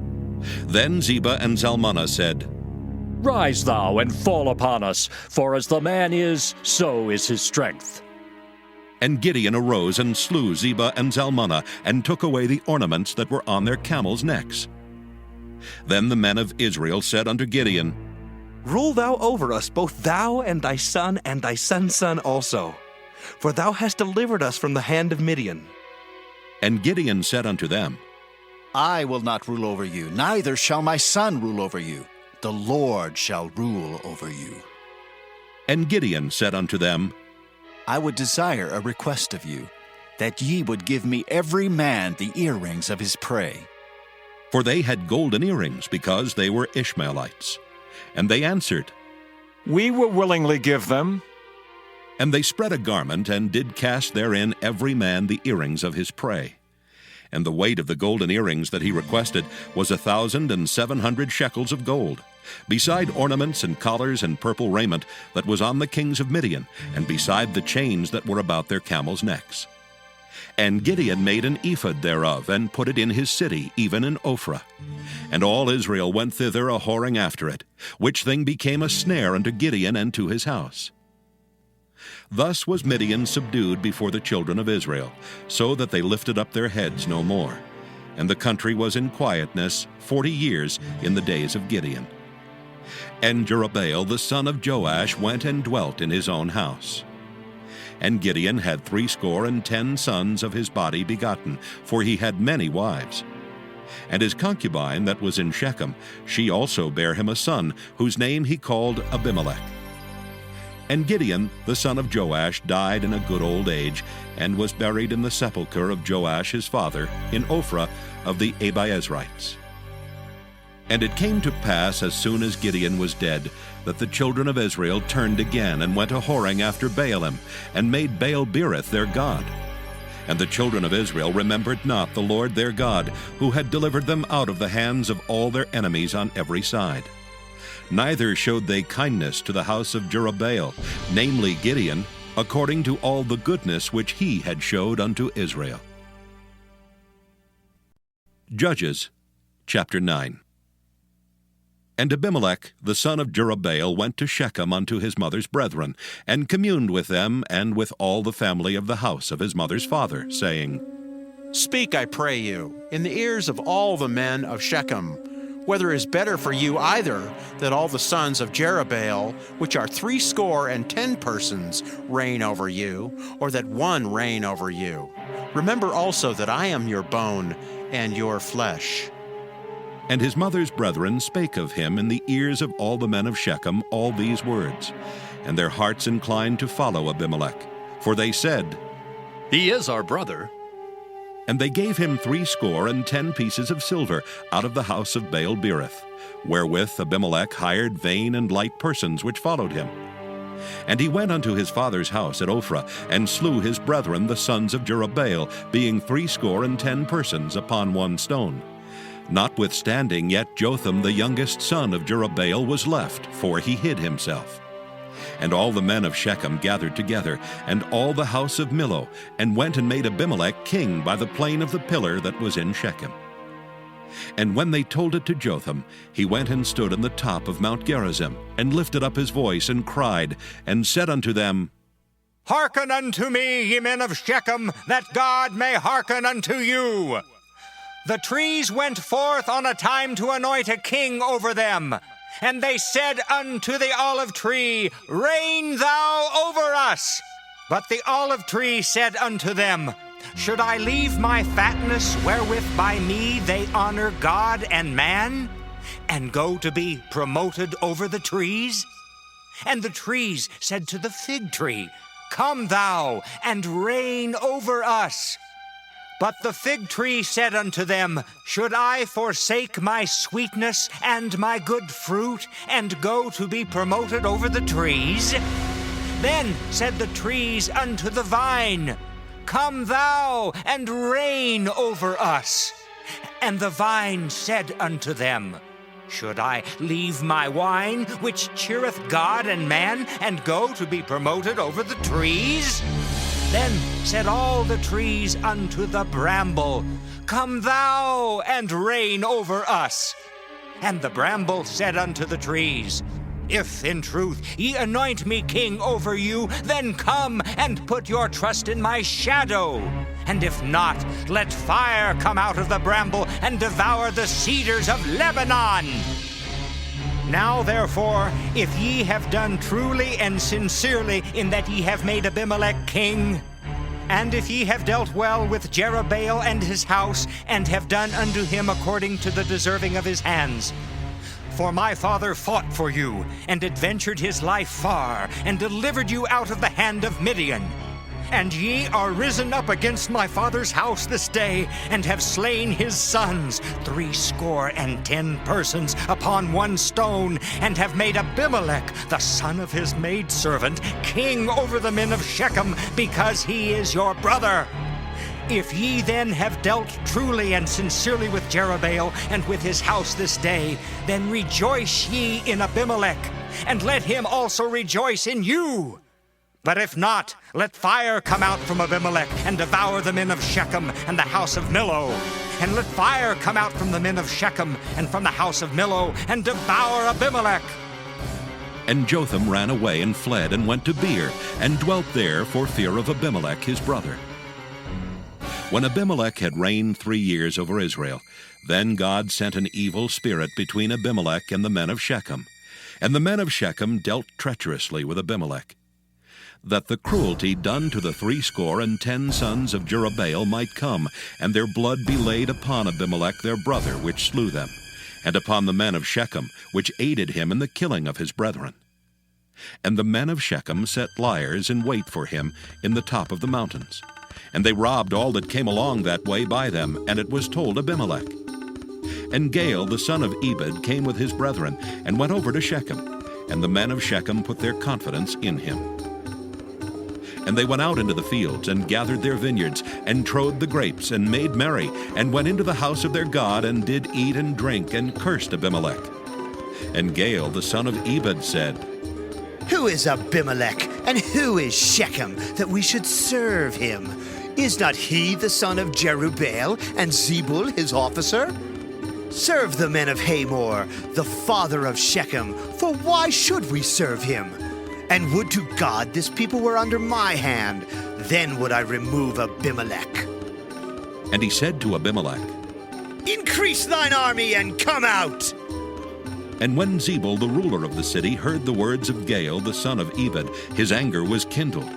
Then Zebah and Zalmunna said, Rise thou and fall upon us, for as the man is, so is his strength. And Gideon arose and slew Zebah and Zalmunna, and took away the ornaments that were on their camels' necks. Then the men of Israel said unto Gideon, Rule thou over us, both thou and thy son son also, for thou hast delivered us from the hand of Midian. And Gideon said unto them, I will not rule over you, neither shall my son rule over you. The Lord shall rule over you. And Gideon said unto them, I would desire a request of you, that ye would give me every man the earrings of his prey. For they had golden earrings, because they were Ishmaelites. And they answered, We will willingly give them. And they spread a garment, and did cast therein every man the earrings of his prey. And the weight of the golden earrings that he requested was 1,700 shekels of gold, beside ornaments and collars and purple raiment that was on the kings of Midian, and beside the chains that were about their camels' necks. And Gideon made an ephod thereof, and put it in his city, even in Ophrah. And all Israel went thither a whoring after it, which thing became a snare unto Gideon and to his house. Thus was Midian subdued before the children of Israel, so that they lifted up their heads no more. And the country was in quietness 40 years in the days of Gideon. And Jerubbaal the son of Joash went and dwelt in his own house. And Gideon had 70 sons of his body begotten, for he had many wives. And his concubine that was in Shechem, she also bare him a son, whose name he called Abimelech. And Gideon the son of Joash died in a good old age, and was buried in the sepulchre of Joash his father, in Ophrah of the Abiezrites. And it came to pass, as soon as Gideon was dead, that the children of Israel turned again, and went a whoring after Baalim, and made Baal-berith their god. And the children of Israel remembered not the Lord their God, who had delivered them out of the hands of all their enemies on every side. Neither showed they kindness to the house of Jerubbaal, namely Gideon, according to all the goodness which he had showed unto Israel. Judges chapter 9. And Abimelech the son of Jerubbaal went to Shechem unto his mother's brethren, and communed with them and with all the family of the house of his mother's father, saying, Speak, I pray you, in the ears of all the men of Shechem, whether it is better for you either that all the sons of Jerubbaal, which are 70 persons, reign over you, or that one reign over you. Remember also that I am your bone and your flesh. And his mother's brethren spake of him in the ears of all the men of Shechem all these words. And their hearts inclined to follow Abimelech. For they said, He is our brother. And they gave him 70 pieces of silver out of the house of Baal-berith, wherewith Abimelech hired vain and light persons which followed him. And he went unto his father's house at Ophrah, and slew his brethren the sons of Jerubbaal, being 70 persons upon one stone. Notwithstanding, yet Jotham the youngest son of Jerubbaal was left, for he hid himself. And all the men of Shechem gathered together, and all the house of Millo, and went and made Abimelech king by the plain of the pillar that was in Shechem. And when they told it to Jotham, he went and stood on the top of Mount Gerizim, and lifted up his voice, and cried, and said unto them, Hearken unto me, ye men of Shechem, that God may hearken unto you. The trees went forth on a time to anoint a king over them, And they said unto the olive tree, Reign thou over us. But the olive tree said unto them, Should I leave my fatness wherewith by me they honor God and man, and go to be promoted over the trees? And the trees said to the fig tree, Come thou and reign over us. But the fig tree said unto them, Should I forsake my sweetness and my good fruit, and go to be promoted over the trees? Then said the trees unto the vine, Come thou and reign over us. And the vine said unto them, Should I leave my wine, which cheereth God and man, and go to be promoted over the trees? Then said all the trees unto the bramble, Come thou and reign over us. And the bramble said unto the trees, If in truth ye anoint me king over you, then come and put your trust in my shadow. And if not, let fire come out of the bramble and devour the cedars of Lebanon. Now therefore, if ye have done truly and sincerely in that ye have made Abimelech king, and if ye have dealt well with Jerubbaal and his house, and have done unto him according to the deserving of his hands, for my father fought for you, and adventured his life far, and delivered you out of the hand of Midian. And ye are risen up against my father's house this day, and have slain his sons, 70 persons upon one stone, and have made Abimelech, the son of his maidservant, king over the men of Shechem, because he is your brother. If ye then have dealt truly and sincerely with Jerubbaal and with his house this day, then rejoice ye in Abimelech, and let him also rejoice in you. But if not, let fire come out from Abimelech and devour the men of Shechem and the house of Millo. And let fire come out from the men of Shechem and from the house of Millo and devour Abimelech. And Jotham ran away and fled and went to Beer, and dwelt there for fear of Abimelech his brother. When Abimelech had reigned 3 years over Israel, then God sent an evil spirit between Abimelech and the men of Shechem. And the men of Shechem dealt treacherously with Abimelech, that the cruelty done to the 70 sons of Jerubbaal might come, and their blood be laid upon Abimelech their brother, which slew them, and upon the men of Shechem, which aided him in the killing of his brethren. And the men of Shechem set liers in wait for him in the top of the mountains. And they robbed all that came along that way by them, and it was told Abimelech. And Gaal the son of Ebed came with his brethren, and went over to Shechem, and the men of Shechem put their confidence in him. And they went out into the fields, and gathered their vineyards, and trode the grapes, and made merry, and went into the house of their God, and did eat and drink, and cursed Abimelech. And Gaal the son of Ebed said, Who is Abimelech, and who is Shechem, that we should serve him? Is not he the son of Jerubbaal, and Zebul his officer? Serve the men of Hamor, the father of Shechem, for why should we serve him? And would to God this people were under my hand, then would I remove Abimelech. And he said to Abimelech, Increase thine army and come out. And when Zebul the ruler of the city heard the words of Gaal the son of Ebed, his anger was kindled.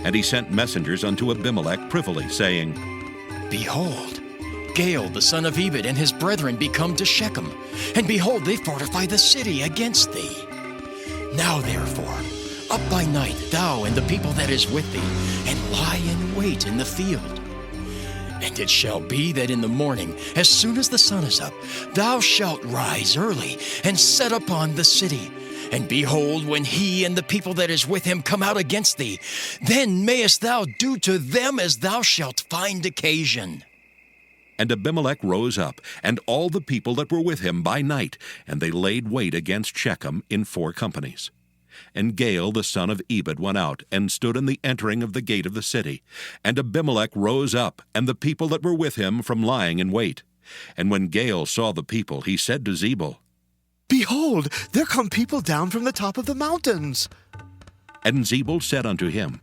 And he sent messengers unto Abimelech privily, saying, Behold, Gaal the son of Ebed and his brethren be come to Shechem, and behold, they fortify the city against thee. Now therefore, up by night, thou and the people that is with thee, and lie in wait in the field. And it shall be that in the morning, as soon as the sun is up, thou shalt rise early, and set upon the city. And behold, when he and the people that is with him come out against thee, then mayest thou do to them as thou shalt find occasion. And Abimelech rose up, and all the people that were with him by night, and they laid wait against Shechem in 4 companies. And Gaal the son of Ebed went out, and stood in the entering of the gate of the city. And Abimelech rose up, and the people that were with him from lying in wait. And when Gaal saw the people, he said to Zebul, Behold, there come people down from the top of the mountains. And Zebul said unto him,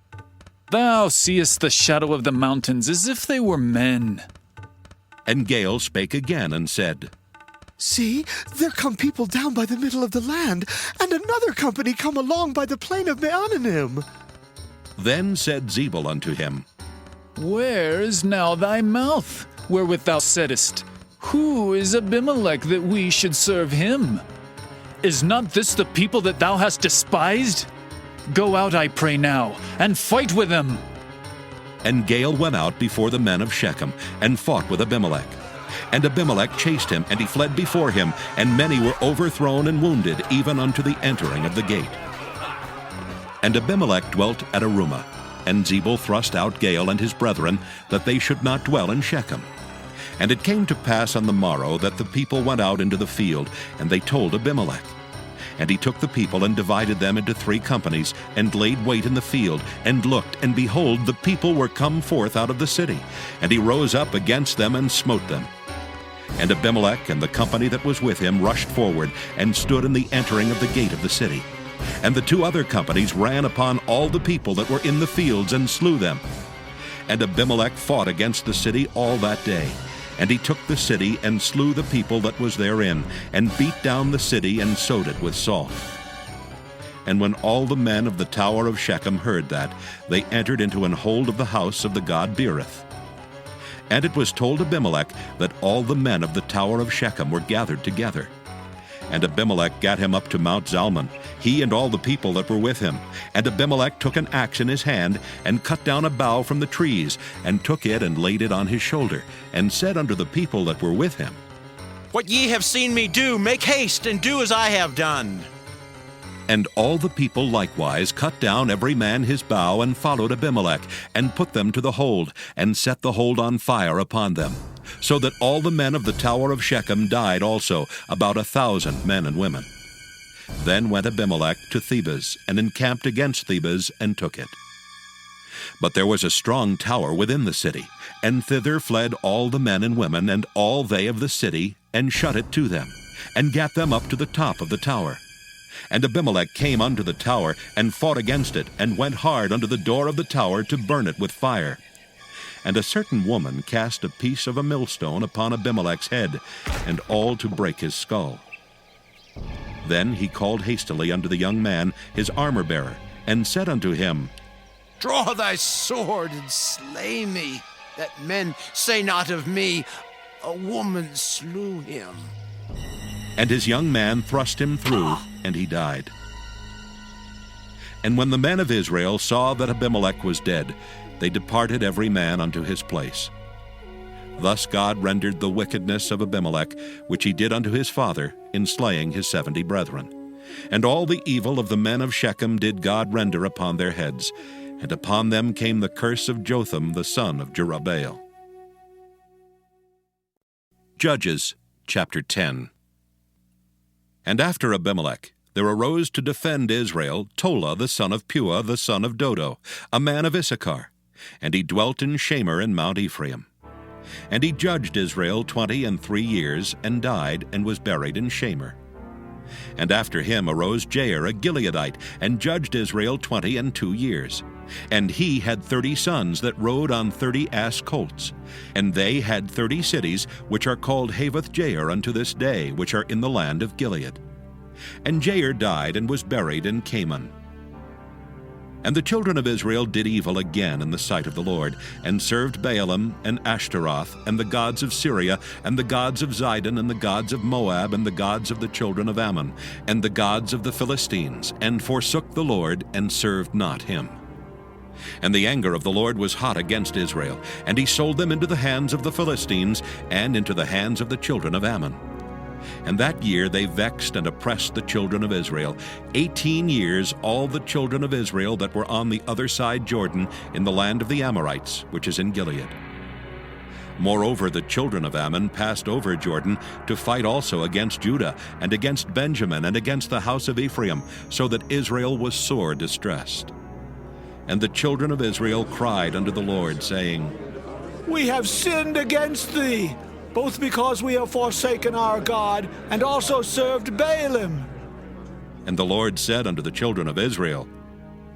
Thou seest the shadow of the mountains as if they were men. And Gaal spake again and said, See, there come people down by the middle of the land, and another company come along by the plain of Meonanim. Then said Zebul unto him, Where is now thy mouth, wherewith thou saidst, Who is Abimelech that we should serve him? Is not this the people that thou hast despised? Go out, I pray now, and fight with them. And Gaal went out before the men of Shechem, and fought with Abimelech. And Abimelech chased him, and he fled before him, and many were overthrown and wounded, even unto the entering of the gate. And Abimelech dwelt at Arumah, and Zebul thrust out Gaal and his brethren, that they should not dwell in Shechem. And it came to pass on the morrow that the people went out into the field, and they told Abimelech. And he took the people and divided them into 3 companies, and laid wait in the field, and looked, and behold, the people were come forth out of the city. And he rose up against them and smote them. And Abimelech and the company that was with him rushed forward, and stood in the entering of the gate of the city. And the 2 other companies ran upon all the people that were in the fields, and slew them. And Abimelech fought against the city all that day. And he took the city, and slew the people that was therein, and beat down the city, and sowed it with salt. And when all the men of the tower of Shechem heard that, they entered into an hold of the house of the god Beerith. And it was told Abimelech that all the men of the tower of Shechem were gathered together. And Abimelech gat him up to Mount Zalmon, he and all the people that were with him. And Abimelech took an axe in his hand, and cut down a bough from the trees, and took it and laid it on his shoulder, and said unto the people that were with him, What ye have seen me do, make haste and do as I have done. And all the people likewise cut down every man his bough, and followed Abimelech, and put them to the hold, and set the hold on fire upon them. So that all the men of the tower of Shechem died also, about 1,000 men and women. Then went Abimelech to Thebez, and encamped against Thebez, and took it. But there was a strong tower within the city, and thither fled all the men and women, and all they of the city, and shut it to them, and gat them up to the top of the tower. And Abimelech came unto the tower, and fought against it, and went hard unto the door of the tower to burn it with fire. And a certain woman cast a piece of a millstone upon Abimelech's head, and all to break his skull. Then he called hastily unto the young man, his armor-bearer, and said unto him, Draw thy sword and slay me, that men say not of me, A woman slew him. And his young man thrust him through, and he died. And when the men of Israel saw that Abimelech was dead, they departed every man unto his place. Thus God rendered the wickedness of Abimelech, which he did unto his father, in slaying his 70 brethren. And all the evil of the men of Shechem did God render upon their heads, and upon them came the curse of Jotham the son of Jerubbaal. Judges chapter 10. And after Abimelech, there arose to defend Israel Tola the son of Puah the son of Dodo, a man of Issachar, and he dwelt in Shamir in Mount Ephraim. And he judged Israel 23 years, and died, and was buried in Shamir. And after him arose Jair a Gileadite, and judged Israel 22 years. And he had 30 sons that rode on 30 ass colts. And they had 30 cities, which are called Havoth Jair unto this day, which are in the land of Gilead. And Jair died, and was buried in Caman. And the children of Israel did evil again in the sight of the Lord, and served Baalim and Ashtaroth, and the gods of Syria, and the gods of Zidon, and the gods of Moab, and the gods of the children of Ammon, and the gods of the Philistines, and forsook the Lord, and served not him. And the anger of the Lord was hot against Israel, and he sold them into the hands of the Philistines, and into the hands of the children of Ammon. And that year they vexed and oppressed the children of Israel. 18 years all the children of Israel that were on the other side Jordan, in the land of the Amorites, which is in Gilead. Moreover, the children of Ammon passed over Jordan to fight also against Judah, and against Benjamin, and against the house of Ephraim, so that Israel was sore distressed. And the children of Israel cried unto the Lord, saying, We have sinned against thee, both because we have forsaken our God, and also served Baalim. And the Lord said unto the children of Israel,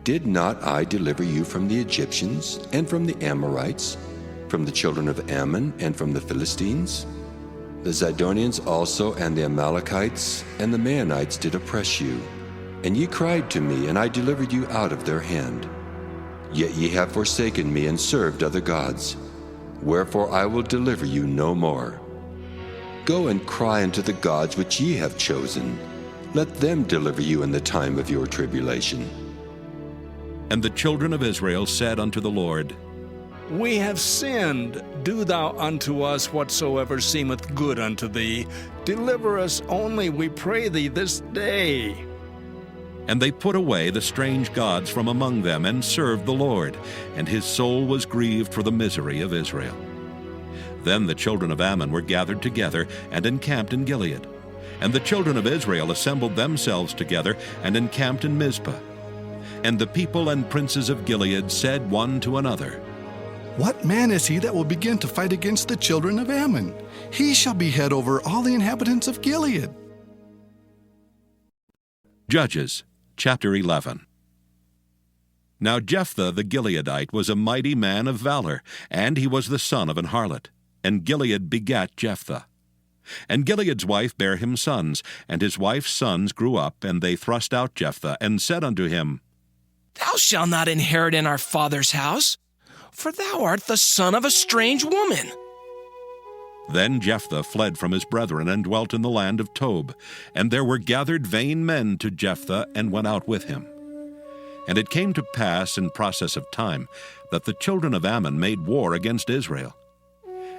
Did not I deliver you from the Egyptians, and from the Amorites, from the children of Ammon, and from the Philistines? The Zidonians also and the Amalekites and the Maonites did oppress you. And ye cried to me, and I delivered you out of their hand. Yet ye have forsaken me and served other gods. Wherefore I will deliver you no more. Go and cry unto the gods which ye have chosen. Let them deliver you in the time of your tribulation. And the children of Israel said unto the Lord, We have sinned. Do thou unto us whatsoever seemeth good unto thee. Deliver us only, we pray thee, this day. And they put away the strange gods from among them, and served the Lord, and his soul was grieved for the misery of Israel. Then the children of Ammon were gathered together, and encamped in Gilead. And the children of Israel assembled themselves together, and encamped in Mizpah. And the people and princes of Gilead said one to another, What man is he that will begin to fight against the children of Ammon? He shall be head over all the inhabitants of Gilead. Judges chapter 11. Now Jephthah the Gileadite was a mighty man of valor, and he was the son of an harlot. And Gilead begat Jephthah. And Gilead's wife bare him sons, and his wife's sons grew up, and they thrust out Jephthah, and said unto him, Thou shalt not inherit in our father's house, for thou art the son of a strange woman. Then Jephthah fled from his brethren, and dwelt in the land of Tob. And there were gathered vain men to Jephthah, and went out with him. And it came to pass in process of time, that the children of Ammon made war against Israel.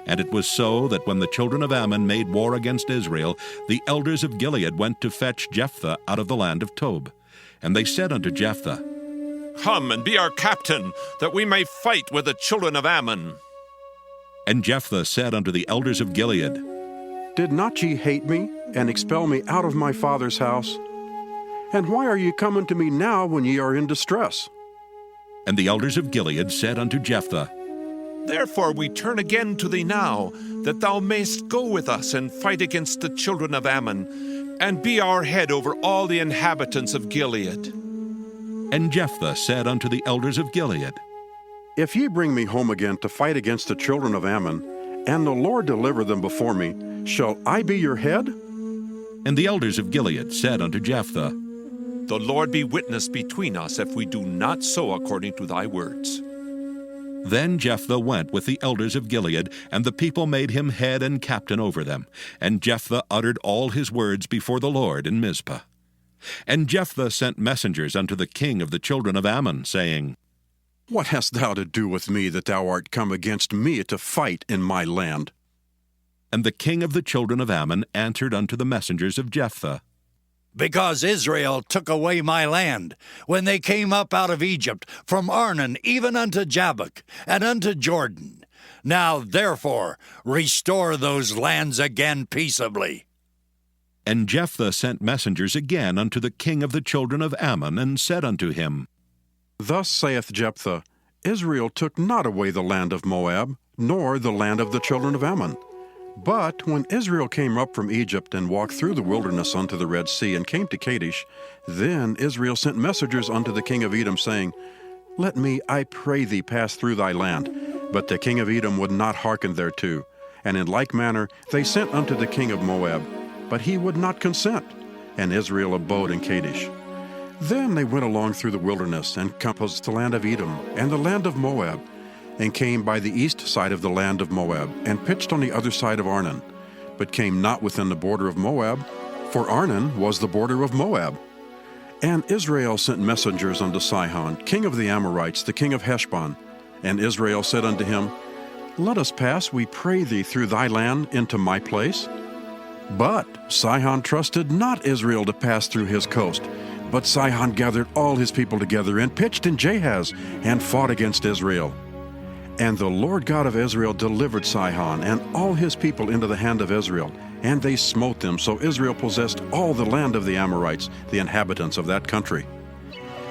And it was so that when the children of Ammon made war against Israel, the elders of Gilead went to fetch Jephthah out of the land of Tob. And they said unto Jephthah, Come and be our captain, that we may fight with the children of Ammon. And Jephthah said unto the elders of Gilead, Did not ye hate me, and expel me out of my father's house? And why are ye coming to me now when ye are in distress? And the elders of Gilead said unto Jephthah, Therefore we turn again to thee now, that thou mayst go with us and fight against the children of Ammon, and be our head over all the inhabitants of Gilead. And Jephthah said unto the elders of Gilead, If ye bring me home again to fight against the children of Ammon, and the Lord deliver them before me, shall I be your head? And the elders of Gilead said unto Jephthah, The Lord be witness between us if we do not so according to thy words. Then Jephthah went with the elders of Gilead, and the people made him head and captain over them. And Jephthah uttered all his words before the Lord in Mizpah. And Jephthah sent messengers unto the king of the children of Ammon, saying, What hast thou to do with me, that thou art come against me to fight in my land? And the king of the children of Ammon answered unto the messengers of Jephthah, Because Israel took away my land, when they came up out of Egypt, from Arnon even unto Jabbok, and unto Jordan. Now therefore restore those lands again peaceably. And Jephthah sent messengers again unto the king of the children of Ammon, and said unto him, Thus saith Jephthah, Israel took not away the land of Moab, nor the land of the children of Ammon. But when Israel came up from Egypt, and walked through the wilderness unto the Red Sea, and came to Kadesh, then Israel sent messengers unto the king of Edom, saying, Let me, I pray thee, pass through thy land. But the king of Edom would not hearken thereto. And in like manner they sent unto the king of Moab, but he would not consent. And Israel abode in Kadesh. Then they went along through the wilderness, and compassed the land of Edom, and the land of Moab, and came by the east side of the land of Moab, and pitched on the other side of Arnon, but came not within the border of Moab, for Arnon was the border of Moab. And Israel sent messengers unto Sihon, king of the Amorites, the king of Heshbon. And Israel said unto him, Let us pass, we pray thee, through thy land into my place. But Sihon trusted not Israel to pass through his coast. But Sihon gathered all his people together, and pitched in Jahaz, and fought against Israel. And the Lord God of Israel delivered Sihon and all his people into the hand of Israel, and they smote them, so Israel possessed all the land of the Amorites, the inhabitants of that country.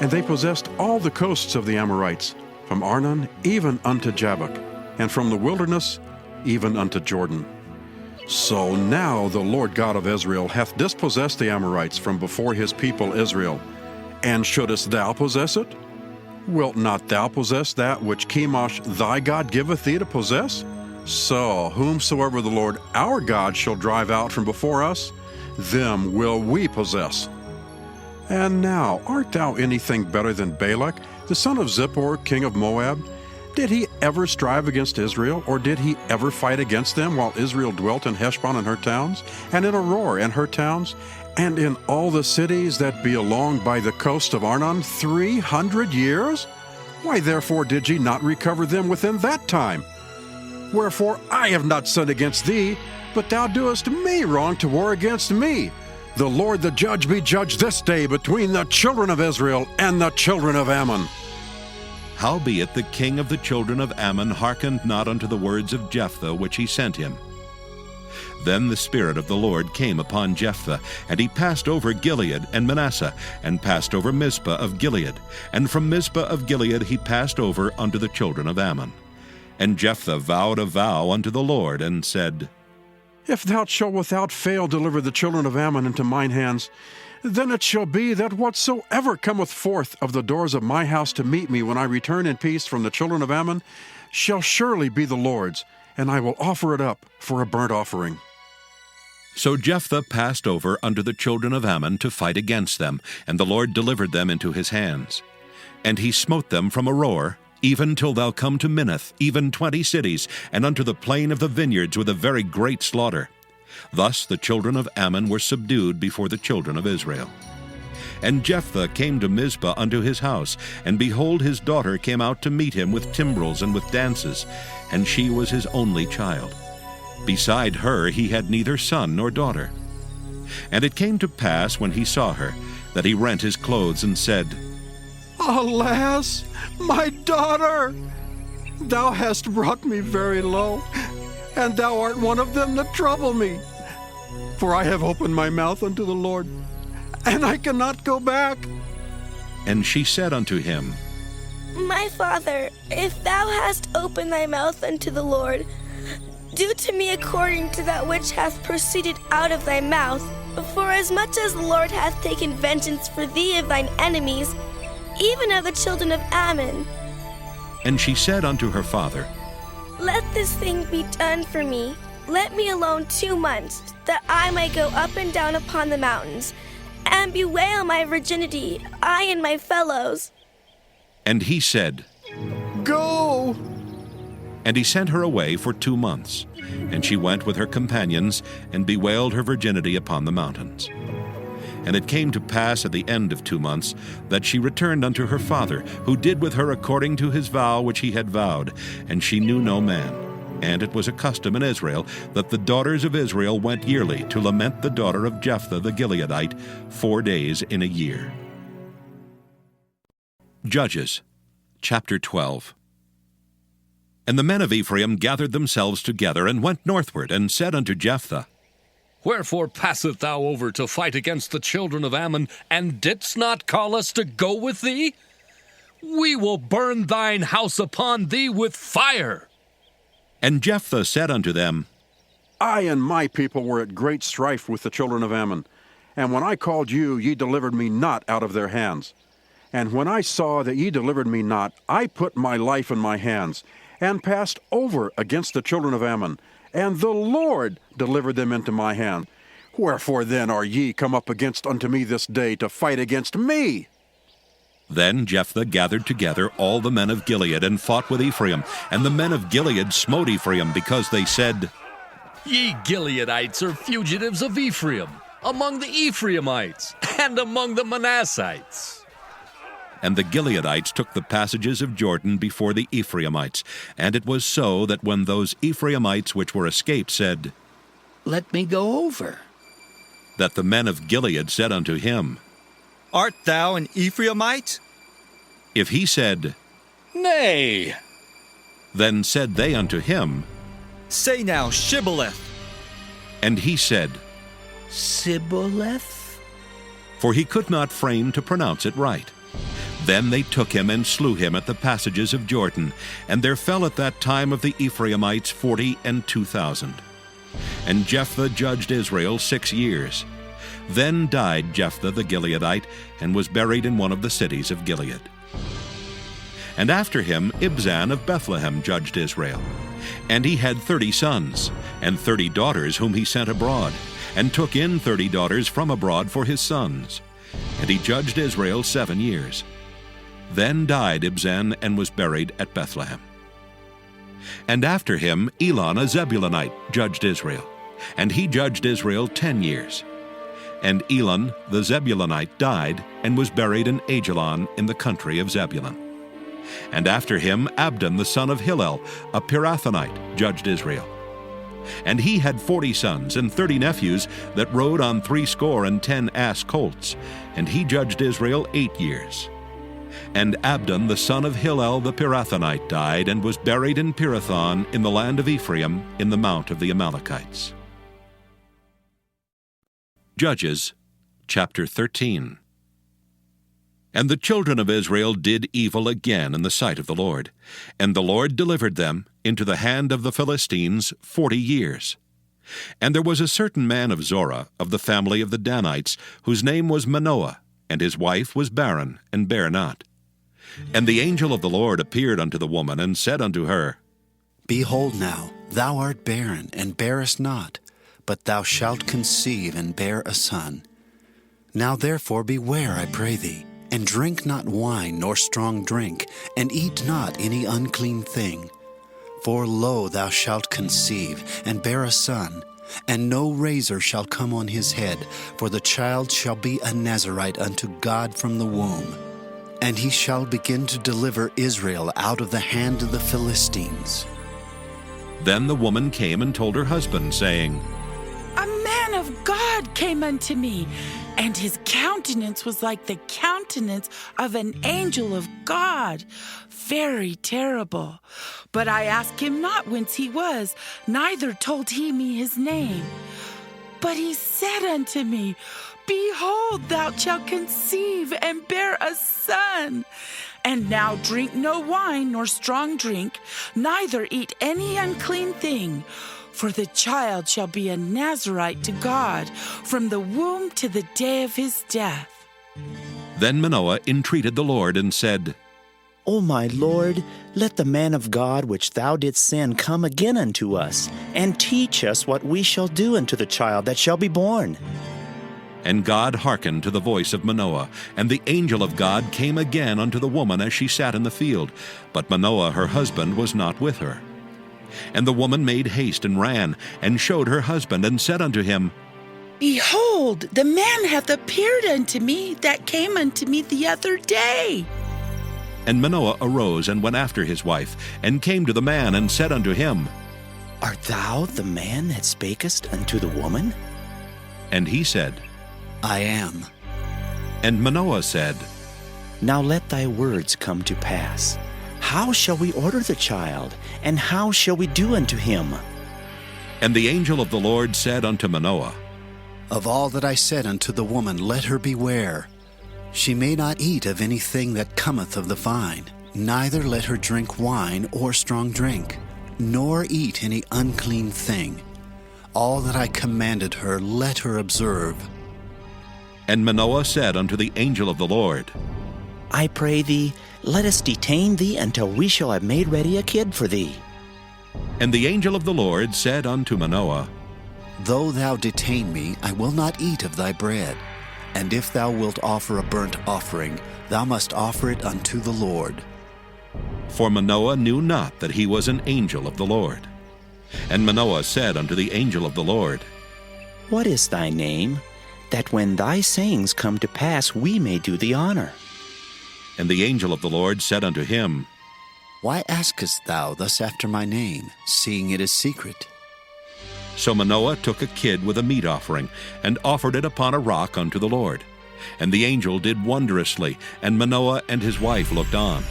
And they possessed all the coasts of the Amorites, from Arnon even unto Jabbok, and from the wilderness even unto Jordan. So now the Lord God of Israel hath dispossessed the Amorites from before his people Israel. And shouldest thou possess it? Wilt not thou possess that which Chemosh thy God giveth thee to possess? So whomsoever the Lord our God shall drive out from before us, them will we possess. And now, art thou anything better than Balak, the son of Zippor, king of Moab? Did he ever strive against Israel, or did he ever fight against them while Israel dwelt in Heshbon and her towns, and in Aroer and her towns, and in all the cities that be along by the coast of Arnon 300 years? Why therefore did ye not recover them within that time? Wherefore I have not sinned against thee, but thou doest me wrong to war against me. The Lord the judge be judged this day between the children of Israel and the children of Ammon. Howbeit the king of the children of Ammon hearkened not unto the words of Jephthah which he sent him. Then the Spirit of the Lord came upon Jephthah, and he passed over Gilead and Manasseh, and passed over Mizpah of Gilead. And from Mizpah of Gilead he passed over unto the children of Ammon. And Jephthah vowed a vow unto the Lord, and said, If thou shalt without fail deliver the children of Ammon into mine hands, then it shall be that whatsoever cometh forth of the doors of my house to meet me when I return in peace from the children of Ammon shall surely be the Lord's, and I will offer it up for a burnt offering. So Jephthah passed over unto the children of Ammon to fight against them, and the Lord delivered them into his hands. And he smote them from Aroer, even till thou come to Minnith, even 20 cities, and unto the plain of the vineyards with a very great slaughter. Thus the children of Ammon were subdued before the children of Israel. And Jephthah came to Mizpah unto his house, and behold, his daughter came out to meet him with timbrels and with dances, and she was his only child. Beside her he had neither son nor daughter. And it came to pass, when he saw her, that he rent his clothes and said, Alas, my daughter! Thou hast brought me very low, and thou art one of them that trouble me. For I have opened my mouth unto the Lord, and I cannot go back. And she said unto him, My father, if thou hast opened thy mouth unto the Lord, do to me according to that which hath proceeded out of thy mouth. For as much as the Lord hath taken vengeance for thee of thine enemies, even of the children of Ammon. And she said unto her father, Let this thing be done for me. Let me alone 2 months, that I may go up and down upon the mountains, and bewail my virginity, I and my fellows. And he said, Go! And he sent her away for 2 months. And she went with her companions, and bewailed her virginity upon the mountains. And it came to pass at the end of 2 months, that she returned unto her father, who did with her according to his vow which he had vowed, and she knew no man. And it was a custom in Israel, that the daughters of Israel went yearly to lament the daughter of Jephthah the Gileadite 4 days in a year. Judges, chapter 12. And the men of Ephraim gathered themselves together, and went northward, and said unto Jephthah, Wherefore passest thou over to fight against the children of Ammon, and didst not call us to go with thee? We will burn thine house upon thee with fire. And Jephthah said unto them, I and my people were at great strife with the children of Ammon, and when I called you, ye delivered me not out of their hands. And when I saw that ye delivered me not, I put my life in my hands, and passed over against the children of Ammon, and the Lord delivered them into my hand. Wherefore then are ye come up against unto me this day to fight against me? Then Jephthah gathered together all the men of Gilead, and fought with Ephraim. And the men of Gilead smote Ephraim, because they said, Ye Gileadites are fugitives of Ephraim, among the Ephraimites, and among the Manassites. And the Gileadites took the passages of Jordan before the Ephraimites. And it was so, that when those Ephraimites which were escaped said, Let me go over, that the men of Gilead said unto him, Art thou an Ephraimite? If he said, Nay, then said they unto him, Say now, Shibboleth. And he said, Sibboleth? For he could not frame to pronounce it right. Then they took him and slew him at the passages of Jordan, and there fell at that time of the Ephraimites 42,000. And Jephthah judged Israel 6 years. Then died Jephthah the Gileadite, and was buried in one of the cities of Gilead. And after him Ibzan of Bethlehem judged Israel. And he had 30 sons, and 30 daughters whom he sent abroad, and took in 30 daughters from abroad for his sons. And he judged Israel 7 years. Then died Ibzan, and was buried at Bethlehem. And after him Elon a Zebulunite judged Israel, and he judged Israel 10 years. And Elon the Zebulunite died, and was buried in Ajalon in the country of Zebulun. And after him Abdon the son of Hillel, a Pirathonite, judged Israel. And he had 40 sons and 30 nephews that rode on 70 ass colts, and he judged Israel 8 years. And Abdon the son of Hillel the Pirathonite died, and was buried in Pirathon in the land of Ephraim, in the mount of the Amalekites. Judges chapter 13. And the children of Israel did evil again in the sight of the Lord, and the Lord delivered them into the hand of the Philistines 40 years. And there was a certain man of Zorah, of the family of the Danites, whose name was Manoah, and his wife was barren, and bare not. And the angel of the Lord appeared unto the woman, and said unto her, Behold now, thou art barren, and bearest not, but thou shalt conceive, and bear a son. Now therefore beware, I pray thee, and drink not wine nor strong drink, and eat not any unclean thing. For lo, thou shalt conceive, and bear a son, and no razor shall come on his head, for the child shall be a Nazarite unto God from the womb. And he shall begin to deliver Israel out of the hand of the Philistines. Then the woman came and told her husband, saying, A man of God came unto me, and his countenance was like the countenance of an angel of God, very terrible. But I asked him not whence he was, neither told he me his name. But he said unto me, Behold, thou shalt conceive, and bear a son. And now drink no wine nor strong drink, neither eat any unclean thing. For the child shall be a Nazarite to God from the womb to the day of his death. Then Manoah entreated the Lord, and said, O my Lord, let the man of God which thou didst send come again unto us, and teach us what we shall do unto the child that shall be born. And God hearkened to the voice of Manoah, and the angel of God came again unto the woman as she sat in the field. But Manoah her husband was not with her. And the woman made haste and ran, and showed her husband, and said unto him, Behold, the man hath appeared unto me that came unto me the other day. And Manoah arose and went after his wife, and came to the man, and said unto him, Art thou the man that spakest unto the woman? And he said, I am. And Manoah said, Now let thy words come to pass. How shall we order the child, and how shall we do unto him? And the angel of the Lord said unto Manoah, Of all that I said unto the woman, let her beware. She may not eat of anything that cometh of the vine, neither let her drink wine or strong drink, nor eat any unclean thing. All that I commanded her, let her observe. And Manoah said unto the angel of the Lord, I pray thee, let us detain thee until we shall have made ready a kid for thee. And the angel of the Lord said unto Manoah, Though thou detain me, I will not eat of thy bread. And if thou wilt offer a burnt offering, thou must offer it unto the Lord. For Manoah knew not that he was an angel of the Lord. And Manoah said unto the angel of the Lord, What is thy name, that when thy sayings come to pass we may do thee honor? And the angel of the Lord said unto him, Why askest thou thus after my name, seeing it is secret? So Manoah took a kid with a meat offering, and offered it upon a rock unto the Lord. And the angel did wondrously, and Manoah and his wife looked on.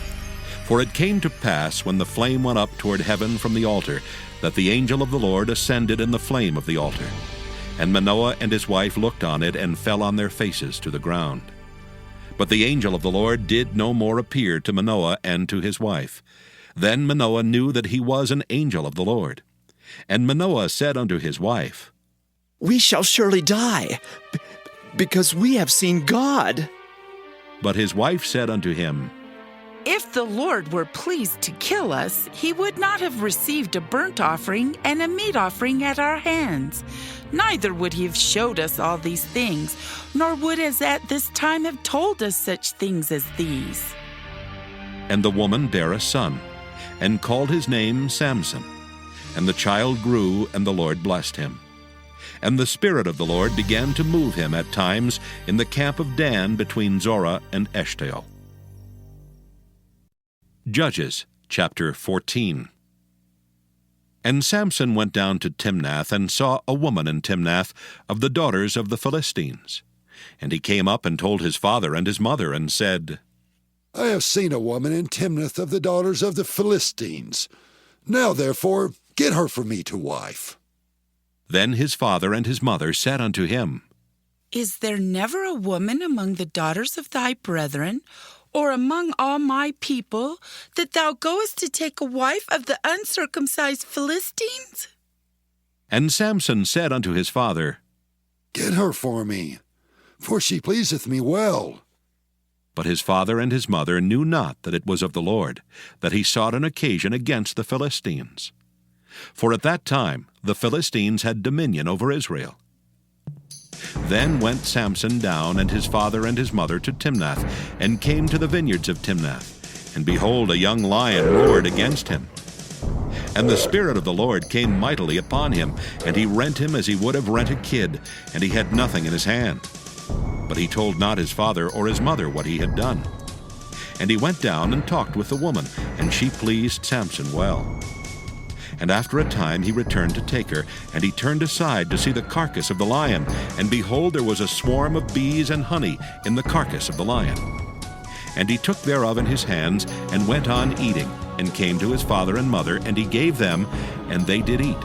For it came to pass, when the flame went up toward heaven from the altar, that the angel of the Lord ascended in the flame of the altar. And Manoah and his wife looked on it, and fell on their faces to the ground. But the angel of the Lord did no more appear to Manoah and to his wife. Then Manoah knew that he was an angel of the Lord. And Manoah said unto his wife, We shall surely die, because we have seen God. But his wife said unto him, If the Lord were pleased to kill us, he would not have received a burnt offering and a meat offering at our hands. Neither would he have showed us all these things, nor would as at this time have told us such things as these. And the woman bare a son, and called his name Samson. And the child grew, and the Lord blessed him. And the Spirit of the Lord began to move him at times in the camp of Dan between Zorah and Eshtaol. Judges chapter 14. And Samson went down to Timnath, and saw a woman in Timnath of the daughters of the Philistines. And he came up and told his father and his mother, and said, I have seen a woman in Timnath of the daughters of the Philistines. Now therefore get her for me to wife. Then his father and his mother said unto him, Is there never a woman among the daughters of thy brethren, or among all my people, that thou goest to take a wife of the uncircumcised Philistines? And Samson said unto his father, Get her for me, for she pleaseth me well. But his father and his mother knew not that it was of the Lord, that he sought an occasion against the Philistines. For at that time the Philistines had dominion over Israel. Then went Samson down, and his father and his mother, to Timnath, and came to the vineyards of Timnath. And behold, a young lion roared against him. And the Spirit of the Lord came mightily upon him, and he rent him as he would have rent a kid, and he had nothing in his hand. But he told not his father or his mother what he had done. And he went down and talked with the woman, and she pleased Samson well. And after a time he returned to take her, and he turned aside to see the carcass of the lion, and behold, there was a swarm of bees and honey in the carcass of the lion. And he took thereof in his hands, and went on eating, and came to his father and mother, and he gave them, and they did eat.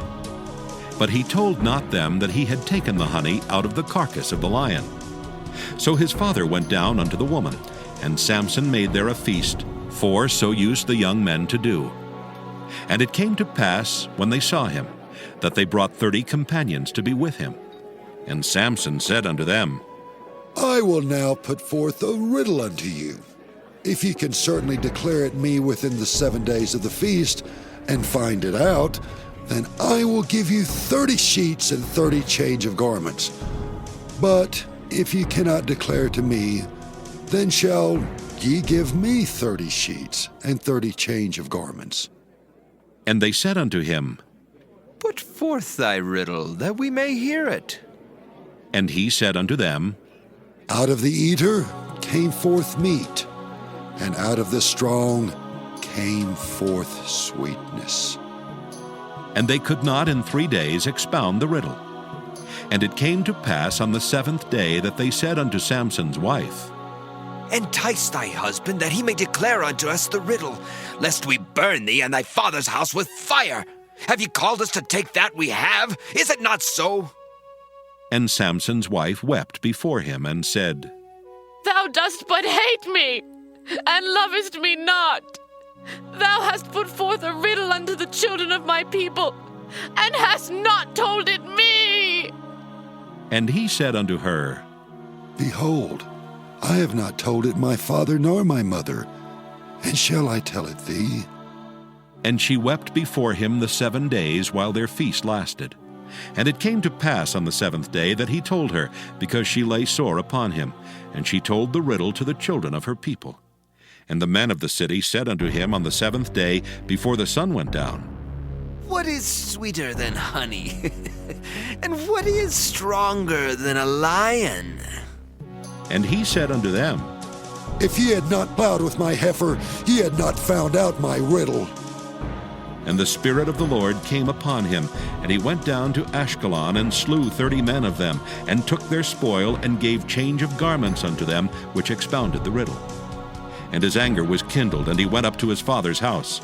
But he told not them that he had taken the honey out of the carcass of the lion. So his father went down unto the woman, and Samson made there a feast, for so used the young men to do. And it came to pass, when they saw him, that they brought 30 companions to be with him. And Samson said unto them, I will now put forth a riddle unto you. If ye can certainly declare it me within the 7 days of the feast, and find it out, then I will give you 30 sheets and 30 change of garments. But if ye cannot declare to me, then shall ye give me 30 sheets and 30 change of garments. And they said unto him, Put forth thy riddle, that we may hear it. And he said unto them, Out of the eater came forth meat, and out of the strong came forth sweetness. And they could not in 3 days expound the riddle. And it came to pass on the 7th day that they said unto Samson's wife, Entice thy husband, that he may declare unto us the riddle, lest we burn thee and thy father's house with fire. Have ye called us to take that we have? Is it not so? And Samson's wife wept before him, and said, Thou dost but hate me, and lovest me not. Thou hast put forth a riddle unto the children of my people, and hast not told it me. And he said unto her, Behold, I have not told it my father nor my mother, and shall I tell it thee? And she wept before him the 7 days while their feast lasted. And it came to pass on the 7th day that he told her, because she lay sore upon him. And she told the riddle to the children of her people. And the men of the city said unto him on the 7th day, before the sun went down, What is sweeter than honey? And what is stronger than a lion? And he said unto them, If ye had not plowed with my heifer, ye had not found out my riddle. And the Spirit of the Lord came upon him, and he went down to Ashkelon, and slew 30 men of them, and took their spoil, and gave change of garments unto them, which expounded the riddle. And his anger was kindled, and he went up to his father's house.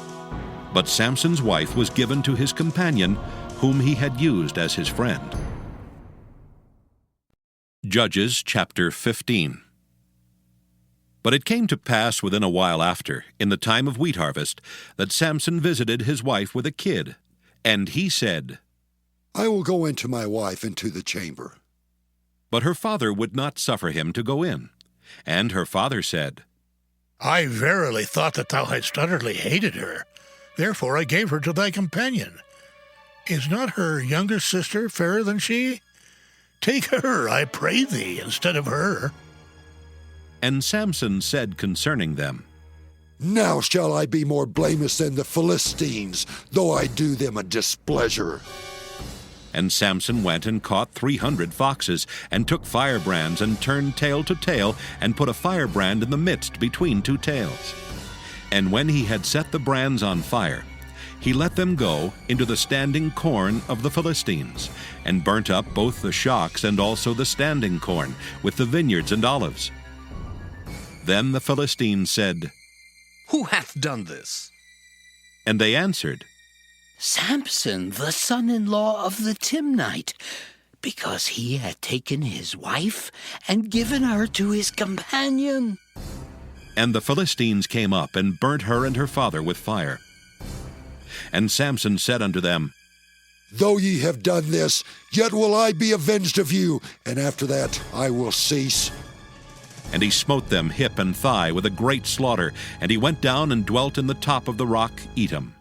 But Samson's wife was given to his companion, whom he had used as his friend. Judges chapter 15. But it came to pass within a while after, in the time of wheat harvest, that Samson visited his wife with a kid. And he said, I will go into my wife into the chamber. But her father would not suffer him to go in. And her father said, I verily thought that thou hadst utterly hated her. Therefore I gave her to thy companion. Is not her younger sister fairer than she? Take her, I pray thee, instead of her. And Samson said concerning them, Now shall I be more blameless than the Philistines, though I do them a displeasure. And Samson went and caught 300 foxes, and took firebrands, and turned tail to tail, and put a firebrand in the midst between two tails. And when he had set the brands on fire, he let them go into the standing corn of the Philistines, and burnt up both the shocks and also the standing corn, with the vineyards and olives. Then the Philistines said, Who hath done this? And they answered, Samson, the son-in-law of the Timnite, because he had taken his wife and given her to his companion. And the Philistines came up and burnt her and her father with fire. And Samson said unto them, Though ye have done this, yet will I be avenged of you, and after that I will cease. And he smote them hip and thigh with a great slaughter, and he went down and dwelt in the top of the rock Etam.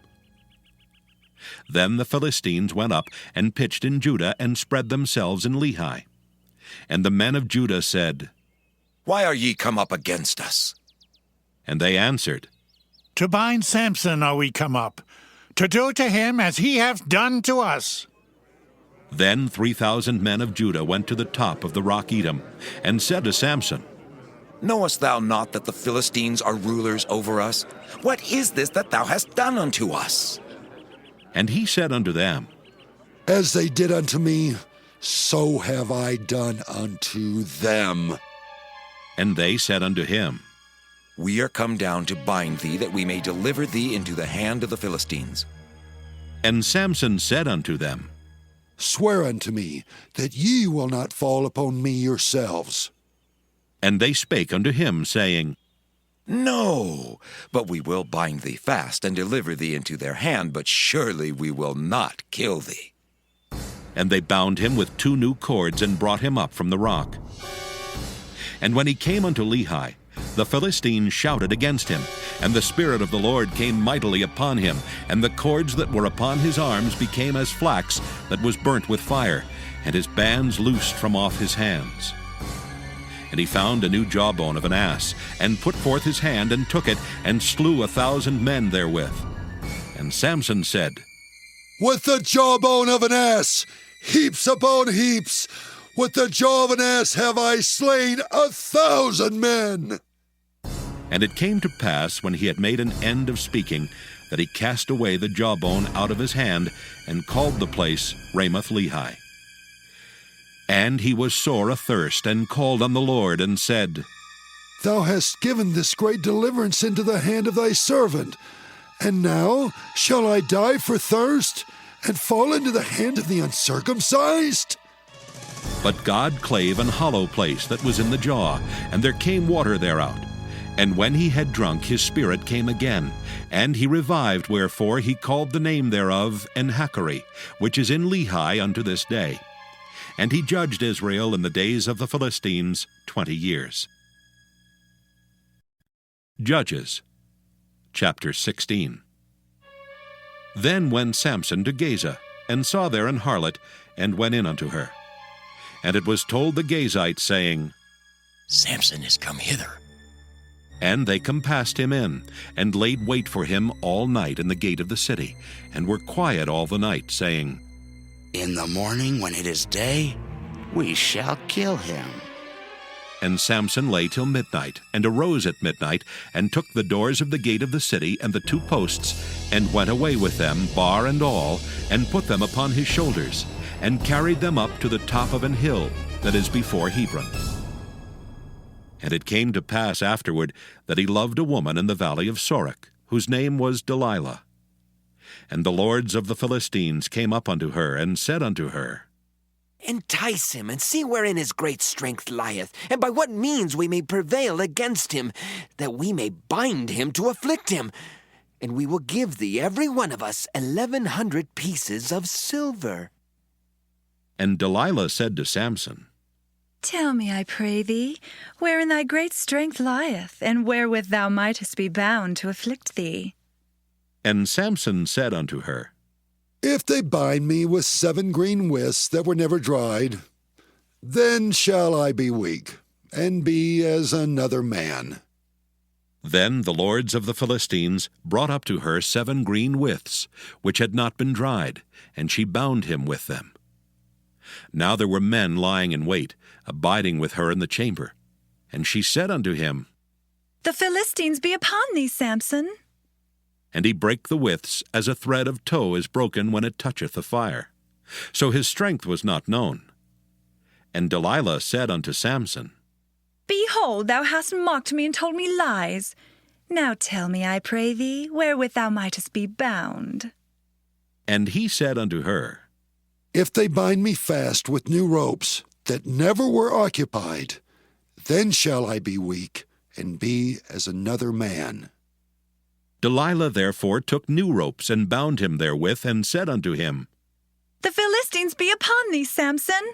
Then the Philistines went up and pitched in Judah, and spread themselves in Lehi. And the men of Judah said, Why are ye come up against us? And they answered, To bind Samson are we come up, to do to him as he hath done to us. Then 3,000 men of Judah went to the top of the rock Etam, and said to Samson, Knowest thou not that the Philistines are rulers over us? What is this that thou hast done unto us? And he said unto them, As they did unto me, so have I done unto them. And they said unto him, We are come down to bind thee, that we may deliver thee into the hand of the Philistines. And Samson said unto them, Swear unto me that ye will not fall upon me yourselves. And they spake unto him, saying, No, but we will bind thee fast, and deliver thee into their hand, but surely we will not kill thee. And they bound him with 2 new cords, and brought him up from the rock. And when he came unto Lehi, the Philistines shouted against him, and the Spirit of the Lord came mightily upon him, and the cords that were upon his arms became as flax that was burnt with fire, and his bands loosed from off his hands. And he found a new jawbone of an ass, and put forth his hand, and took it, and slew 1,000 men therewith. And Samson said, With the jawbone of an ass, heaps upon heaps, with the jaw of an ass have I slain 1,000 men. And it came to pass, when he had made an end of speaking, that he cast away the jawbone out of his hand, and called the place Ramoth-Lehi. And he was sore athirst, and called on the Lord, and said, Thou hast given this great deliverance into the hand of thy servant, and now shall I die for thirst, and fall into the hand of the uncircumcised? But God clave an hollow place that was in the jaw, and there came water thereout. And when he had drunk, his spirit came again, and he revived, wherefore he called the name thereof Enhakkore, which is in Lehi unto this day. And he judged Israel in the days of the Philistines 20 years. Judges, chapter 16. Then went Samson to Gaza, and saw there an harlot, and went in unto her. And it was told the Gazites, saying, Samson is come hither. And they compassed him in, and laid wait for him all night in the gate of the city, and were quiet all the night, saying, In the morning, when it is day, we shall kill him. And Samson lay till midnight, and arose at midnight, and took the doors of the gate of the city and the 2 posts, and went away with them, bar and all, and put them upon his shoulders, and carried them up to the top of an hill that is before Hebron. And it came to pass afterward that he loved a woman in the valley of Sorek, whose name was Delilah. And the lords of the Philistines came up unto her, and said unto her, Entice him, and see wherein his great strength lieth, and by what means we may prevail against him, that we may bind him to afflict him. And we will give thee every one of us 1,100 pieces of silver. And Delilah said to Samson, Tell me, I pray thee, wherein thy great strength lieth, and wherewith thou mightest be bound to afflict thee. And Samson said unto her, If they bind me with 7 green withs that were never dried, then shall I be weak, and be as another man. Then the lords of the Philistines brought up to her 7 green withs, which had not been dried, and she bound him with them. Now there were men lying in wait, abiding with her in the chamber. And she said unto him, The Philistines be upon thee, Samson. And he brake the withs as a thread of tow is broken when it toucheth the fire. So his strength was not known. And Delilah said unto Samson, Behold, thou hast mocked me and told me lies. Now tell me, I pray thee, wherewith thou mightest be bound. And he said unto her, If they bind me fast with new ropes that never were occupied, then shall I be weak, and be as another man. Delilah therefore took new ropes, and bound him therewith, and said unto him, The Philistines be upon thee, Samson.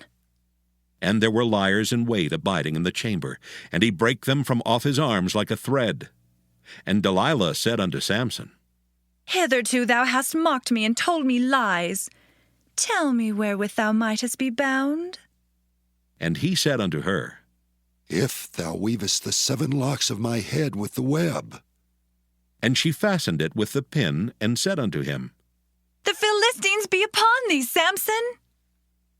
And there were liers in wait abiding in the chamber, and he brake them from off his arms like a thread. And Delilah said unto Samson, Hitherto thou hast mocked me and told me lies. Tell me wherewith thou mightest be bound. And he said unto her, If thou weavest the 7 locks of my head with the web. And she fastened it with the pin, and said unto him, The Philistines be upon thee, Samson.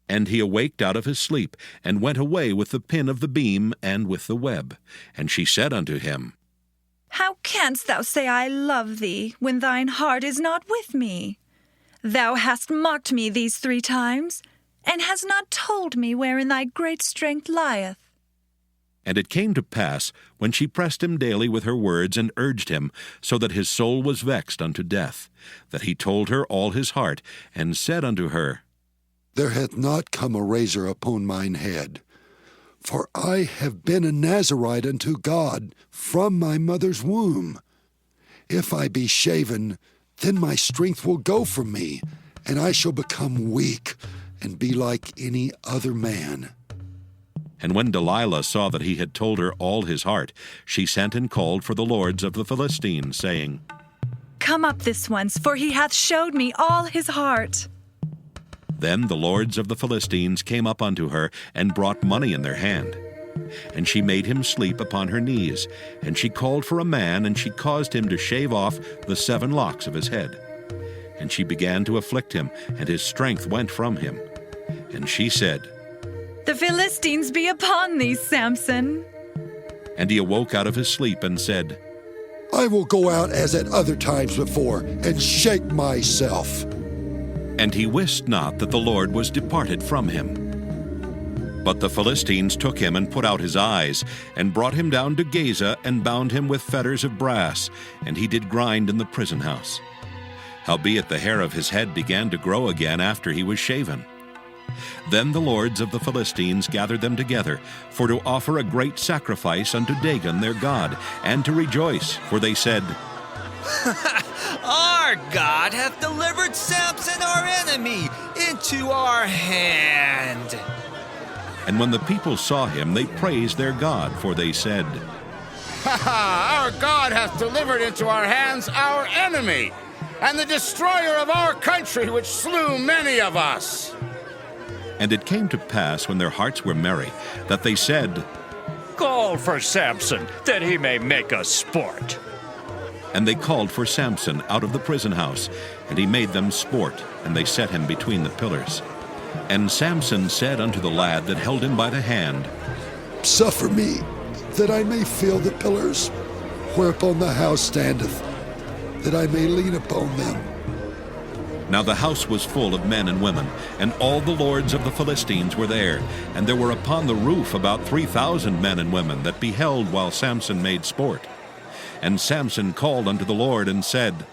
And he awaked out of his sleep, and went away with the pin of the beam and with the web. And she said unto him, How canst thou say I love thee, when thine heart is not with me? Thou hast mocked me these 3 times, and hast not told me wherein thy great strength lieth. And it came to pass, when she pressed him daily with her words, and urged him, so that his soul was vexed unto death, that he told her all his heart, and said unto her, There hath not come a razor upon mine head, for I have been a Nazarite unto God from my mother's womb. If I be shaven, then my strength will go from me, and I shall become weak, and be like any other man. And when Delilah saw that he had told her all his heart, she sent and called for the lords of the Philistines, saying, Come up this once, for he hath showed me all his heart. Then the lords of the Philistines came up unto her, and brought money in their hand. And she made him sleep upon her knees, and she called for a man, and she caused him to shave off the 7 locks of his head. And she began to afflict him, and his strength went from him. And she said, The Philistines be upon thee, Samson. And he awoke out of his sleep, and said, I will go out as at other times before, and shake myself. And he wist not that the Lord was departed from him. But the Philistines took him, and put out his eyes, and brought him down to Gaza, and bound him with fetters of brass, and he did grind in the prison house. Howbeit the hair of his head began to grow again after he was shaven. Then the lords of the Philistines gathered them together, for to offer a great sacrifice unto Dagon their god, and to rejoice, for they said, Our God hath delivered Samson our enemy into our hand. And when the people saw him, they praised their God, for they said, Our God hath delivered into our hands our enemy, and the destroyer of our country, which slew many of us. And it came to pass, when their hearts were merry, that they said, Call for Samson, that he may make us sport. And they called for Samson out of the prison house, and he made them sport, and they set him between the pillars. And Samson said unto the lad that held him by the hand, Suffer me, that I may feel the pillars, whereupon the house standeth, that I may lean upon them. Now the house was full of men and women, and all the lords of the Philistines were there, and there were upon the roof about 3,000 men and women that beheld while Samson made sport. And Samson called unto the Lord, and said,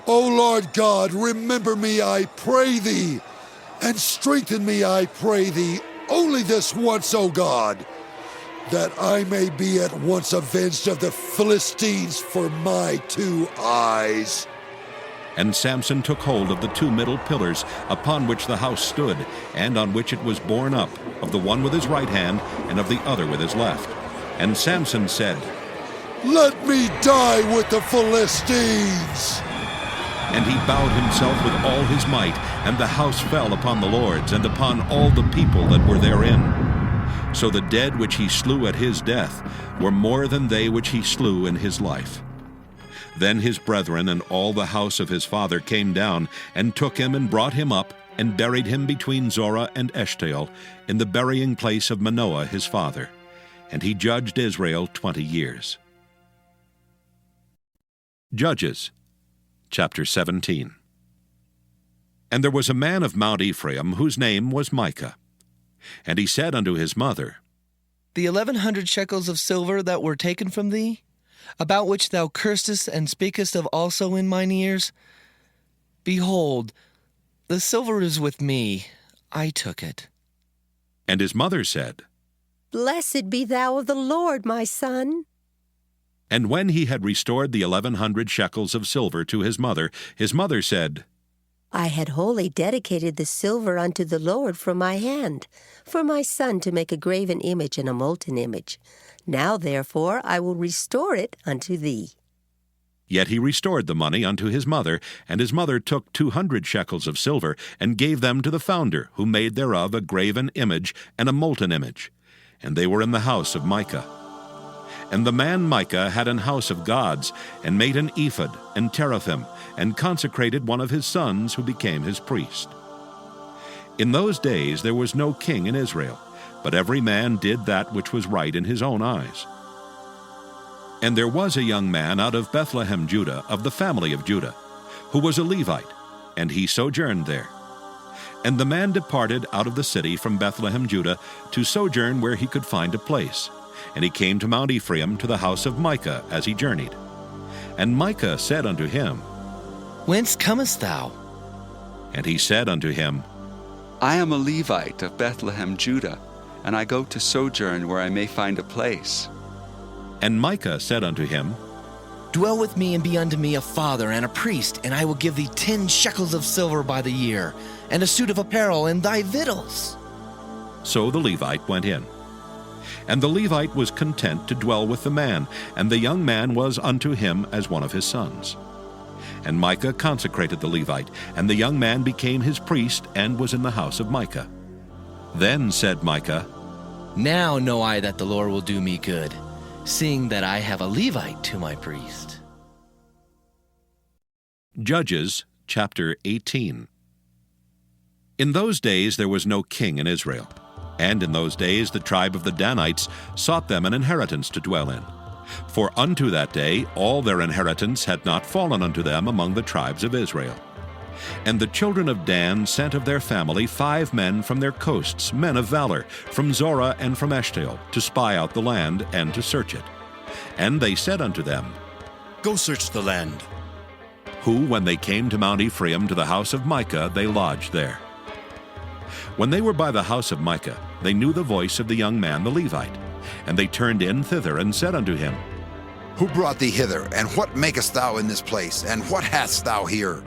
O Lord God, remember me, I pray thee, and strengthen me, I pray thee, only this once, O God, that I may be at once avenged of the Philistines for my 2 eyes. And Samson took hold of the 2 middle pillars upon which the house stood, and on which it was borne up, of the one with his right hand, and of the other with his left. And Samson said, "Let me die with the Philistines!" And he bowed himself with all his might, and the house fell upon the lords, and upon all the people that were therein. So the dead which he slew at his death were more than they which he slew in his life. Then his brethren and all the house of his father came down, and took him and brought him up, and buried him between Zorah and Eshtaol, in the burying place of Manoah his father. And he judged Israel 20 years. Judges, chapter 17. And there was a man of Mount Ephraim, whose name was Micah. And he said unto his mother, The 1,100 shekels of silver that were taken from thee, about which thou cursedst and speakest of also in mine ears, behold, the silver is with me, I took it. And his mother said, Blessed be thou of the Lord, my son. And when he had restored the 1,100 shekels of silver to his mother said, I had wholly dedicated the silver unto the Lord from my hand, for my son to make a graven image and a molten image. Now therefore I will restore it unto thee. Yet he restored the money unto his mother, and his mother took 200 shekels of silver, and gave them to the founder, who made thereof a graven image and a molten image. And they were in the house of Micah. And the man Micah had an house of gods, and made an ephod and teraphim, and consecrated one of his sons, who became his priest. In those days there was no king in Israel, but every man did that which was right in his own eyes. And there was a young man out of Bethlehem, Judah, of the family of Judah, who was a Levite, and he sojourned there. And the man departed out of the city from Bethlehem, Judah, to sojourn where he could find a place. And he came to Mount Ephraim, to the house of Micah, as he journeyed. And Micah said unto him, Whence comest thou? And he said unto him, I am a Levite of Bethlehem, Judah, and I go to sojourn where I may find a place. And Micah said unto him, Dwell with me and be unto me a father and a priest, and I will give thee 10 shekels of silver by the year, and a suit of apparel, and thy victuals. So the Levite went in. And the Levite was content to dwell with the man, and the young man was unto him as one of his sons. And Micah consecrated the Levite, and the young man became his priest, and was in the house of Micah. Then said Micah, Now know I that the Lord will do me good, seeing that I have a Levite to my priest. Judges, chapter 18. In those days there was no king in Israel. And in those days the tribe of the Danites sought them an inheritance to dwell in. For unto that day all their inheritance had not fallen unto them among the tribes of Israel. And the children of Dan sent of their family 5 men from their coasts, men of valor, from Zorah and from Eshtaol, to spy out the land and to search it. And they said unto them, Go search the land. Who, when they came to Mount Ephraim, to the house of Micah, they lodged there. When they were by the house of Micah, they knew the voice of the young man the Levite. And they turned in thither, and said unto him, Who brought thee hither, and what makest thou in this place, and what hast thou here?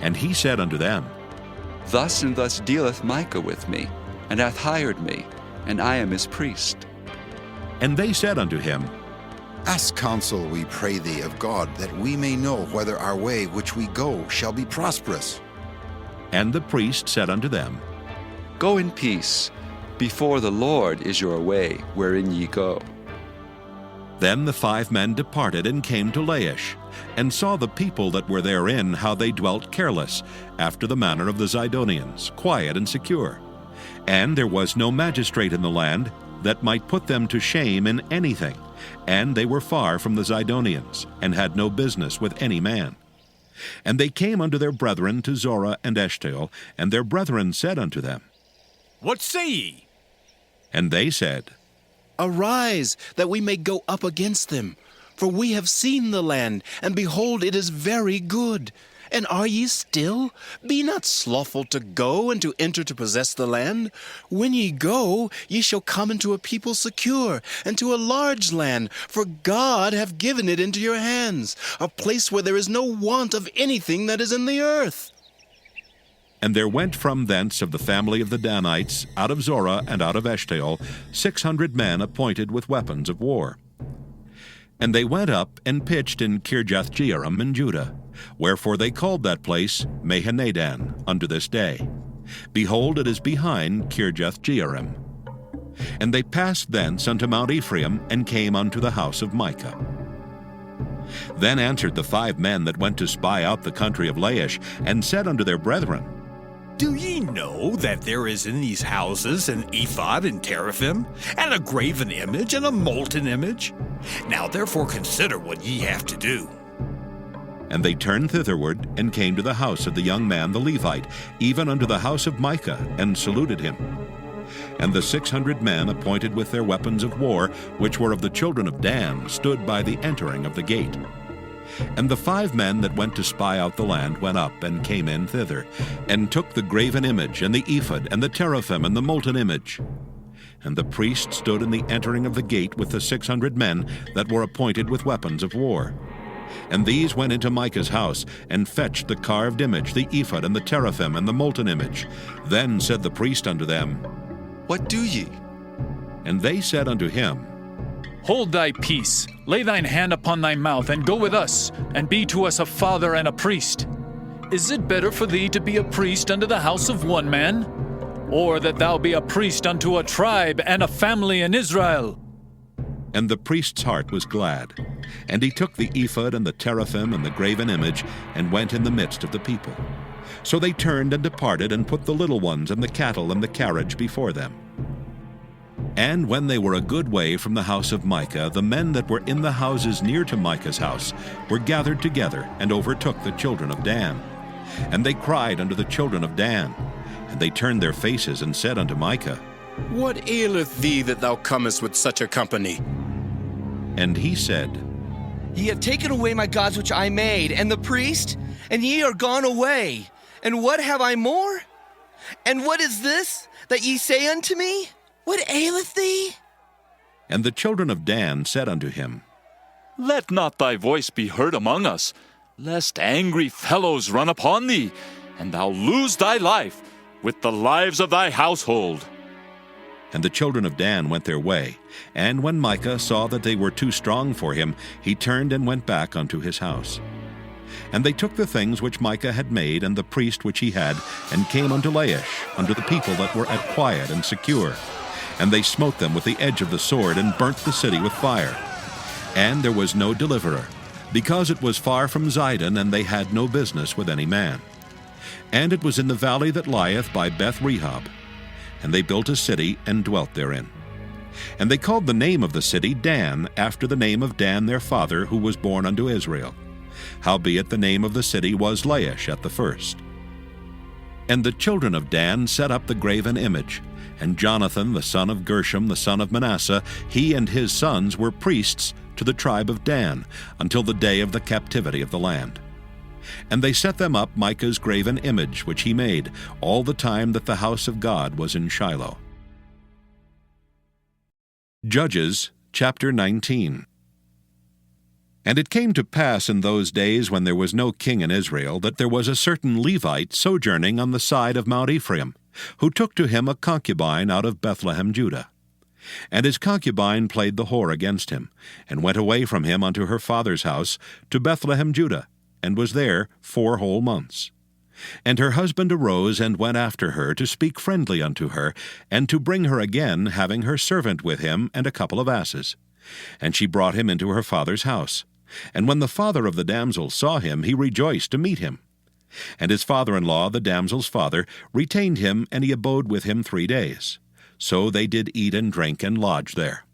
And he said unto them, Thus and thus dealeth Micah with me, and hath hired me, and I am his priest. And they said unto him, Ask counsel, we pray thee, of God, that we may know whether our way which we go shall be prosperous. And the priest said unto them, Go in peace. Before the Lord is your way, wherein ye go. Then the 5 men departed and came to Laish, and saw the people that were therein, how they dwelt careless, after the manner of the Zidonians, quiet and secure. And there was no magistrate in the land that might put them to shame in anything, and they were far from the Zidonians, and had no business with any man. And they came unto their brethren to Zorah and Eshtaol, and their brethren said unto them, What say ye? And they said, Arise, that we may go up against them. For we have seen the land, and behold, it is very good. And are ye still? Be not slothful to go and to enter to possess the land. When ye go, ye shall come into a people secure, and to a large land, for God hath given it into your hands, a place where there is no want of anything that is in the earth. And there went from thence of the family of the Danites, out of Zorah and out of Eshtaol, 600 men appointed with weapons of war. And they went up and pitched in Kirjath-jearim in Judah, wherefore they called that place Mahanadan unto this day. Behold, it is behind Kirjath-jearim. And they passed thence unto Mount Ephraim, and came unto the house of Micah. Then answered the 5 men that went to spy out the country of Laish, and said unto their brethren, Do ye know that there is in these houses an ephod and teraphim, and a graven image and a molten image? Now therefore consider what ye have to do. And they turned thitherward, and came to the house of the young man the Levite, even unto the house of Micah, and saluted him. And the 600 men appointed with their weapons of war, which were of the children of Dan, stood by the entering of the gate. And the 5 men that went to spy out the land went up and came in thither, and took the graven image, and the ephod, and the teraphim, and the molten image. And the priest stood in the entering of the gate with the 600 men that were appointed with weapons of war. And these went into Micah's house, and fetched the carved image, the ephod, and the teraphim, and the molten image. Then said the priest unto them, What do ye? And they said unto him, Hold thy peace, lay thine hand upon thy mouth, and go with us, and be to us a father and a priest. Is it better for thee to be a priest unto the house of one man, or that thou be a priest unto a tribe and a family in Israel? And the priest's heart was glad. And he took the ephod and the teraphim and the graven image, and went in the midst of the people. So they turned and departed, and put the little ones and the cattle and the carriage before them. And when they were a good way from the house of Micah, the men that were in the houses near to Micah's house were gathered together, and overtook the children of Dan. And they cried unto the children of Dan. And they turned their faces, and said unto Micah, What aileth thee that thou comest with such a company? And he said, Ye have taken away my gods which I made, and the priest, and ye are gone away. And what have I more? And what is this that ye say unto me? What aileth thee? And the children of Dan said unto him, Let not thy voice be heard among us, lest angry fellows run upon thee, and thou lose thy life with the lives of thy household. And the children of Dan went their way. And when Micah saw that they were too strong for him, he turned and went back unto his house. And they took the things which Micah had made, and the priest which he had, and came unto Laish, unto the people that were at quiet and secure. And they smote them with the edge of the sword, and burnt the city with fire. And there was no deliverer, because it was far from Zidon, and they had no business with any man. And it was in the valley that lieth by Beth-rehob. And they built a city, and dwelt therein. And they called the name of the city Dan, after the name of Dan their father, who was born unto Israel. Howbeit the name of the city was Laish at the first. And the children of Dan set up the graven image. And Jonathan, the son of Gershom, the son of Manasseh, he and his sons were priests to the tribe of Dan, until the day of the captivity of the land. And they set them up Micah's graven image, which he made, all the time that the house of God was in Shiloh. Judges chapter 19. And it came to pass in those days, when there was no king in Israel, that there was a certain Levite sojourning on the side of Mount Ephraim, who took to him a concubine out of Bethlehem, Judah. And his concubine played the whore against him, and went away from him unto her father's house to Bethlehem, Judah, and was there 4 whole months. And her husband arose and went after her to speak friendly unto her, and to bring her again, having her servant with him and a couple of asses. And she brought him into her father's house. And when the father of the damsel saw him, he rejoiced to meet him. And his father-in-law, the damsel's father, retained him, and he abode with him 3 days. So they did eat and drink and lodge there.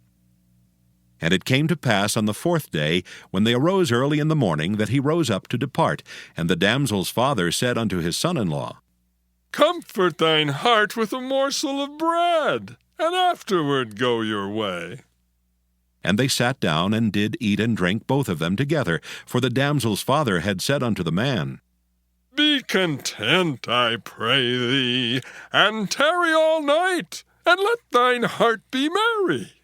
And it came to pass on the 4th day, when they arose early in the morning, that he rose up to depart. And the damsel's father said unto his son-in-law, Comfort thine heart with a morsel of bread, and afterward go your way. And they sat down and did eat and drink both of them together, for the damsel's father had said unto the man, Be content, I pray thee, and tarry all night, and let thine heart be merry.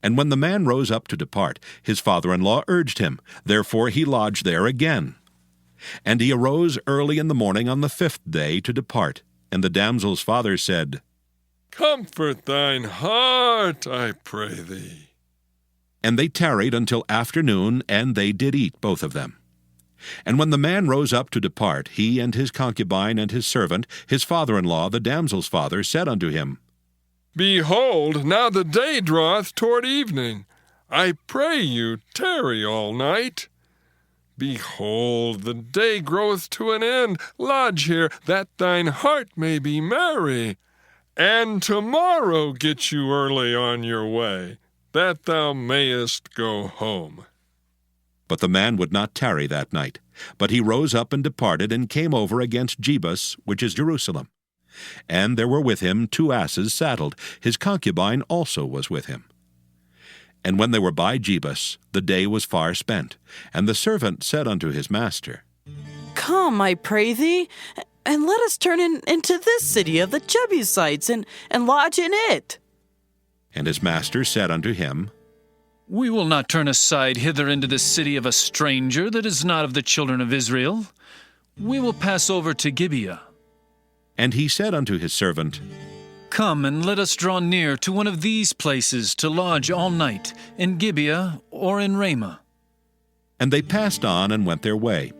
And when the man rose up to depart, his father-in-law urged him. Therefore he lodged there again. And he arose early in the morning on the 5th day to depart. And the damsel's father said, Comfort thine heart, I pray thee. And they tarried until afternoon, and they did eat both of them. And when the man rose up to depart, he and his concubine and his servant, his father-in-law, the damsel's father, said unto him, Behold, now the day draweth toward evening. I pray you, tarry all night. Behold, the day groweth to an end. Lodge here, that thine heart may be merry. And tomorrow get you early on your way, that thou mayest go home. But the man would not tarry that night, but he rose up and departed, and came over against Jebus, which is Jerusalem. And there were with him 2 asses saddled. His concubine also was with him. And when they were by Jebus, the day was far spent. And the servant said unto his master, Come, I pray thee, and let us turn into this city of the Jebusites, and lodge in it. And his master said unto him, We will not turn aside hither into the city of a stranger that is not of the children of Israel. We will pass over to Gibeah. And he said unto his servant, Come, and let us draw near to one of these places to lodge all night, in Gibeah or in Ramah. And they passed on and went their way.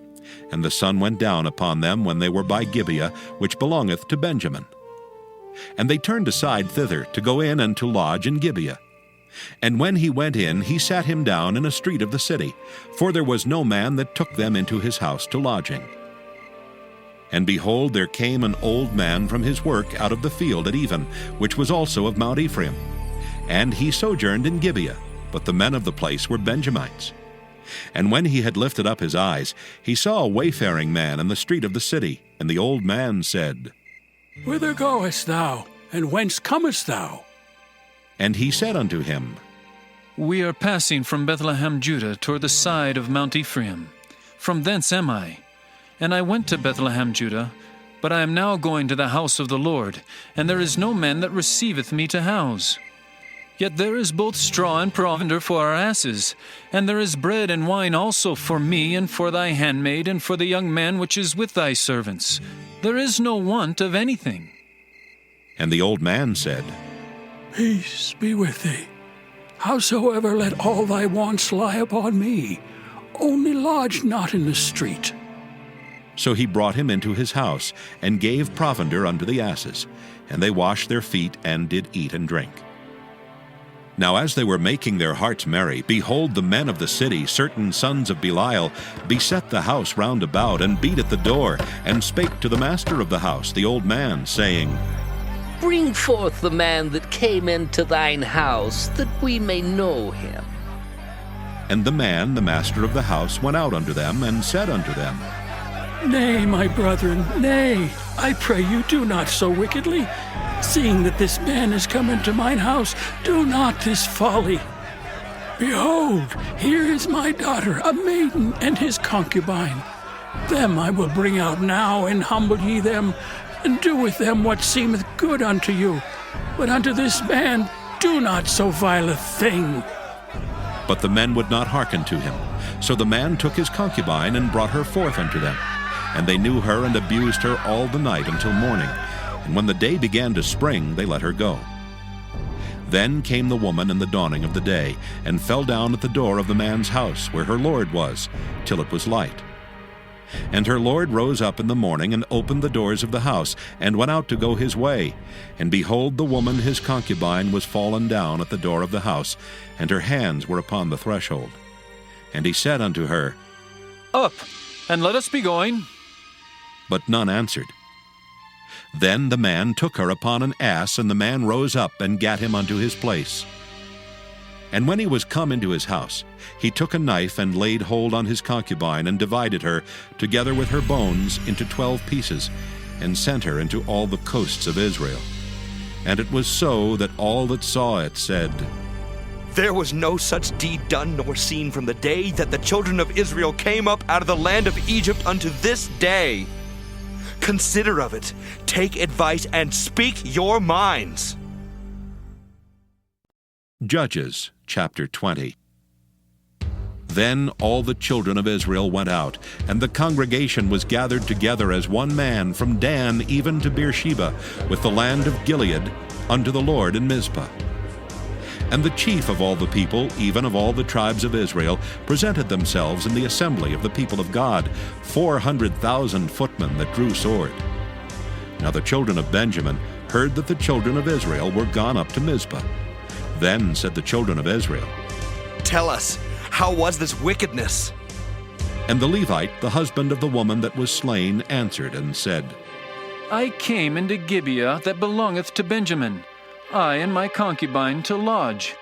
And the sun went down upon them when they were by Gibeah, which belongeth to Benjamin. And they turned aside thither to go in and to lodge in Gibeah. And when he went in, he sat him down in a street of the city, for there was no man that took them into his house to lodging. And behold, there came an old man from his work out of the field at even, which was also of Mount Ephraim. And he sojourned in Gibeah, but the men of the place were Benjamites. And when he had lifted up his eyes, he saw a wayfaring man in the street of the city. And the old man said, Whither goest thou, and whence comest thou? And he said unto him, We are passing from Bethlehem, Judah, toward the side of Mount Ephraim. From thence am I. And I went to Bethlehem, Judah, but I am now going to the house of the Lord, and there is no man that receiveth me to house. Yet there is both straw and provender for our asses, and there is bread and wine also for me, and for thy handmaid, and for the young man which is with thy servants. There is no want of anything. And the old man said, Peace be with thee. Howsoever, let all thy wants lie upon me. Only lodge not in the street. So he brought him into his house, and gave provender unto the asses. And they washed their feet, and did eat and drink. Now as they were making their hearts merry, behold, the men of the city, certain sons of Belial, beset the house round about, and beat at the door, and spake to the master of the house, the old man, saying, Bring forth the man that came into thine house, that we may know him. And the man, the master of the house, went out unto them, and said unto them, Nay, my brethren, nay, I pray you, do not so wickedly. Seeing that this man is come into mine house, do not this folly. Behold, here is my daughter, a maiden, and his concubine. Them I will bring out now, and humble ye them, and do with them what seemeth good unto you. But unto this man do not so vile a thing. But the men would not hearken to him. So the man took his concubine, and brought her forth unto them. And they knew her, and abused her all the night until morning. And when the day began to spring, they let her go. Then came the woman in the dawning of the day, and fell down at the door of the man's house, where her lord was, till it was light. And her lord rose up in the morning, and opened the doors of the house, and went out to go his way. And behold, the woman his concubine was fallen down at the door of the house, and her hands were upon the threshold. And he said unto her, Up, and let us be going. But none answered. Then the man took her upon an ass, and the man rose up, and gat him unto his place. And when he was come into his house, he took a knife, and laid hold on his concubine, and divided her, together with her bones, into 12 pieces, and sent her into all the coasts of Israel. And it was so that all that saw it said, There was no such deed done nor seen from the day that the children of Israel came up out of the land of Egypt unto this day. Consider of it, take advice, and speak your minds. Judges chapter 20. Then all the children of Israel went out, and the congregation was gathered together as one man from Dan even to Beersheba, with the land of Gilead, unto the Lord in Mizpah. And the chief of all the people, even of all the tribes of Israel, presented themselves in the assembly of the people of God, 400,000 footmen that drew sword. Now the children of Benjamin heard that the children of Israel were gone up to Mizpah. Then said the children of Israel, Tell us, how was this wickedness? And the Levite, the husband of the woman that was slain, answered and said, I came into Gibeah that belongeth to Benjamin, I and my concubine to lodge.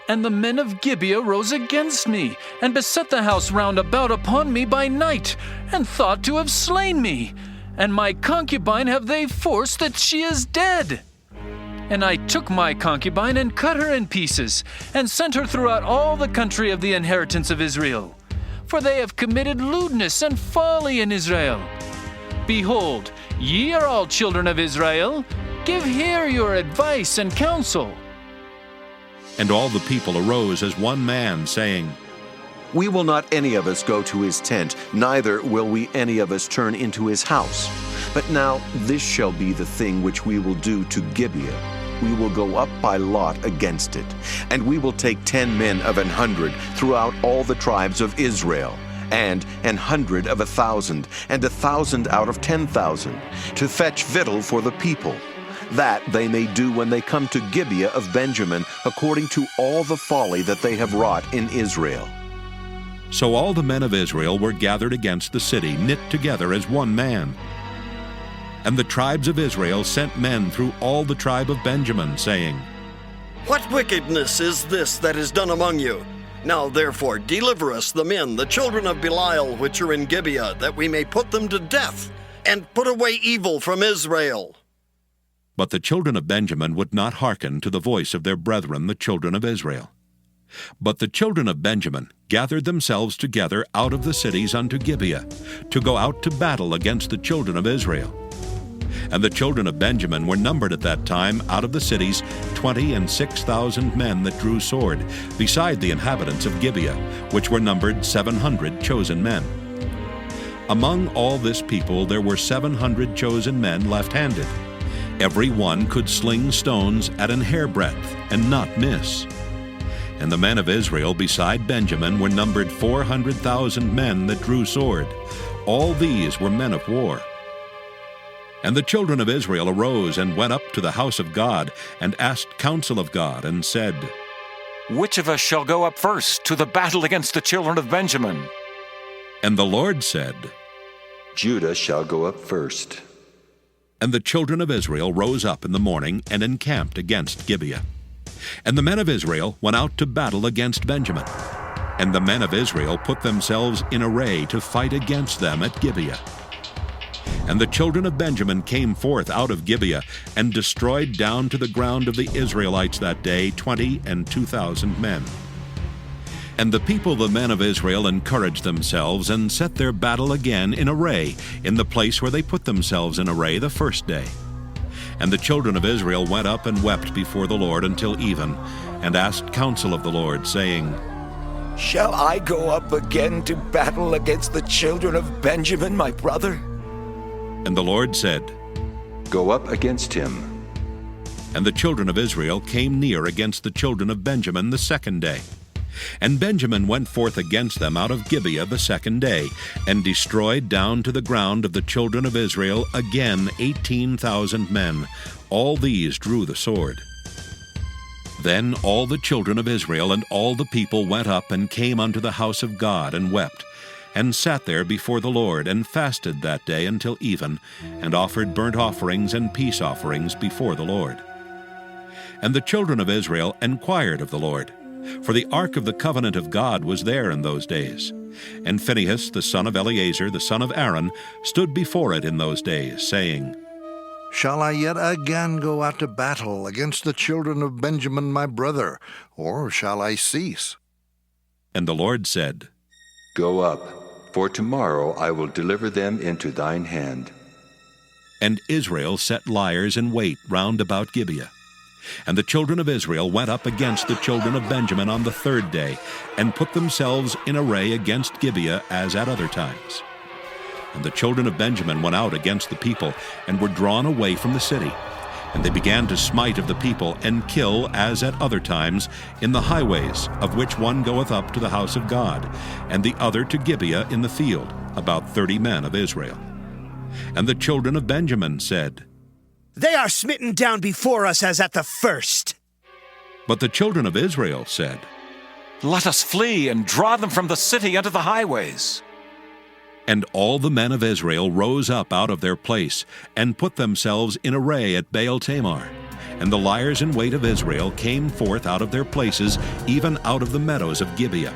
And the men of Gibeah rose against me, and beset the house round about upon me by night, and thought to have slain me. And my concubine have they forced that she is dead. And I took my concubine and cut her in pieces, and sent her throughout all the country of the inheritance of Israel. For they have committed lewdness and folly in Israel. Behold, ye are all children of Israel. Give here your advice and counsel. And all the people arose as one man, saying, We will not any of us go to his tent, neither will we any of us turn into his house. But now this shall be the thing which we will do to Gibeah. We will go up by lot against it, and we will take 10 men of 100 throughout all the tribes of Israel, and 100 of 1,000, and 1,000 out of 10,000, to fetch victual for the people, that they may do when they come to Gibeah of Benjamin, according to all the folly that they have wrought in Israel. So all the men of Israel were gathered against the city, knit together as one man. And the tribes of Israel sent men through all the tribe of Benjamin, saying, What wickedness is this that is done among you? Now therefore deliver us the men, the children of Belial, which are in Gibeah, that we may put them to death, and put away evil from Israel. But the children of Benjamin would not hearken to the voice of their brethren, the children of Israel. But the children of Benjamin gathered themselves together out of the cities unto Gibeah, to go out to battle against the children of Israel. And the children of Benjamin were numbered at that time out of the cities 26,000 men that drew sword, beside the inhabitants of Gibeah, which were numbered 700 chosen men. Among all this people there were 700 chosen men left-handed. Every one could sling stones at an hairbreadth, and not miss. And the men of Israel beside Benjamin were numbered 400,000 men that drew sword. All these were men of war. And the children of Israel arose and went up to the house of God, and asked counsel of God, and said, Which of us shall go up first to the battle against the children of Benjamin? And the Lord said, Judah shall go up first. And the children of Israel rose up in the morning, and encamped against Gibeah. And the men of Israel went out to battle against Benjamin. And the men of Israel put themselves in array to fight against them at Gibeah. And the children of Benjamin came forth out of Gibeah, and destroyed down to the ground of the Israelites that day 22,000 men. And the people, the men of Israel, encouraged themselves, and set their battle again in array, in the place where they put themselves in array the first day. And the children of Israel went up and wept before the Lord until even, and asked counsel of the Lord, saying, Shall I go up again to battle against the children of Benjamin, my brother? And the Lord said, Go up against him. And the children of Israel came near against the children of Benjamin the second day. And Benjamin went forth against them out of Gibeah the second day, and destroyed down to the ground of the children of Israel again 18,000 men. All these drew the sword. Then all the children of Israel and all the people went up and came unto the house of God, and wept, and sat there before the Lord, and fasted that day until even, and offered burnt offerings and peace offerings before the Lord. And the children of Israel inquired of the Lord, for the ark of the covenant of God was there in those days. And Phinehas, the son of Eleazar, the son of Aaron, stood before it in those days, saying, Shall I yet again go out to battle against the children of Benjamin my brother, or shall I cease? And the Lord said, Go up, for tomorrow I will deliver them into thine hand. And Israel set liers in wait round about Gibeah. And the children of Israel went up against the children of Benjamin on the third day, and put themselves in array against Gibeah as at other times. And the children of Benjamin went out against the people, and were drawn away from the city. And they began to smite of the people, and kill as at other times in the highways, of which one goeth up to the house of God, and the other to Gibeah in the field, about 30 men of Israel. And the children of Benjamin said, They are smitten down before us as at the first. But the children of Israel said, Let us flee and draw them from the city unto the highways. And all the men of Israel rose up out of their place, and put themselves in array at Baal Tamar. And the liers in wait of Israel came forth out of their places, even out of the meadows of Gibeah.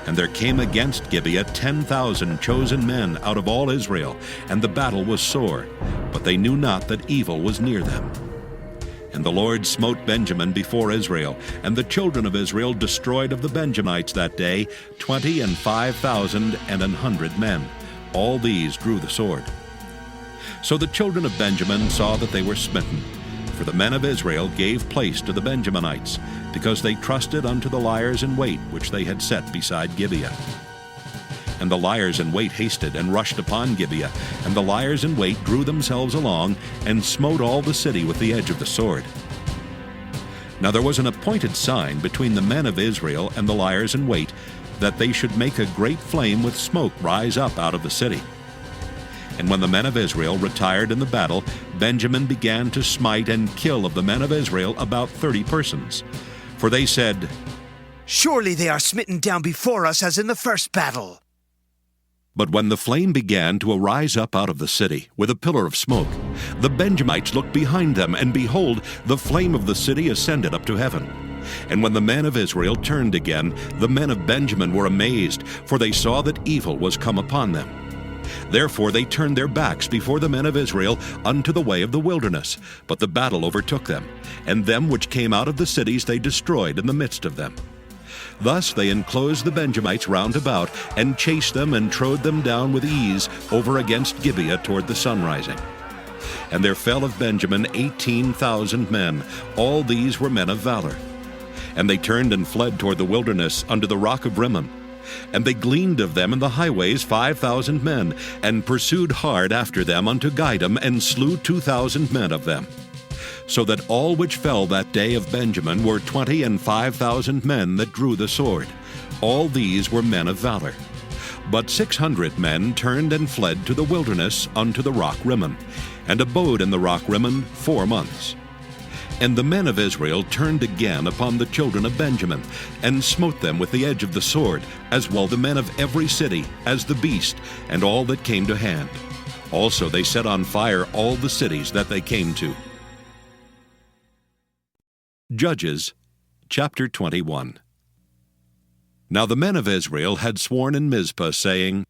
And there came against Gibeah 10,000 chosen men out of all Israel, and the battle was sore, but they knew not that evil was near them. And the Lord smote Benjamin before Israel, and the children of Israel destroyed of the Benjamites that day 25,100 men. All these drew the sword. So the children of Benjamin saw that they were smitten, for the men of Israel gave place to the Benjaminites, because they trusted unto the liers in wait which they had set beside Gibeah. And the liers in wait hasted and rushed upon Gibeah, and the liers in wait drew themselves along, and smote all the city with the edge of the sword. Now there was an appointed sign between the men of Israel and the liers in wait, that they should make a great flame with smoke rise up out of the city. And when the men of Israel retired in the battle, Benjamin began to smite and kill of the men of Israel about 30 persons. For they said, Surely they are smitten down before us as in the first battle. But when the flame began to arise up out of the city with a pillar of smoke, the Benjamites looked behind them, and behold, the flame of the city ascended up to heaven. And when the men of Israel turned again, the men of Benjamin were amazed, for they saw that evil was come upon them. Therefore they turned their backs before the men of Israel unto the way of the wilderness. But the battle overtook them, and them which came out of the cities they destroyed in the midst of them. Thus they enclosed the Benjamites round about, and chased them and trode them down with ease over against Gibeah toward the sunrising. And there fell of Benjamin 18,000 men. All these were men of valor. And they turned and fled toward the wilderness unto the rock of Rimmon. And they gleaned of them in the highways 5,000 men, and pursued hard after them unto Gidom, and slew 2,000 men of them. So that all which fell that day of Benjamin were 25,000 men that drew the sword. All these were men of valor. But 600 men turned and fled to the wilderness unto the rock Rimmon, and abode in the rock Rimmon 4 months. And the men of Israel turned again upon the children of Benjamin, and smote them with the edge of the sword, as well the men of every city, as the beast, and all that came to hand. Also they set on fire all the cities that they came to. Judges, chapter 21. Now the men of Israel had sworn in Mizpah, saying,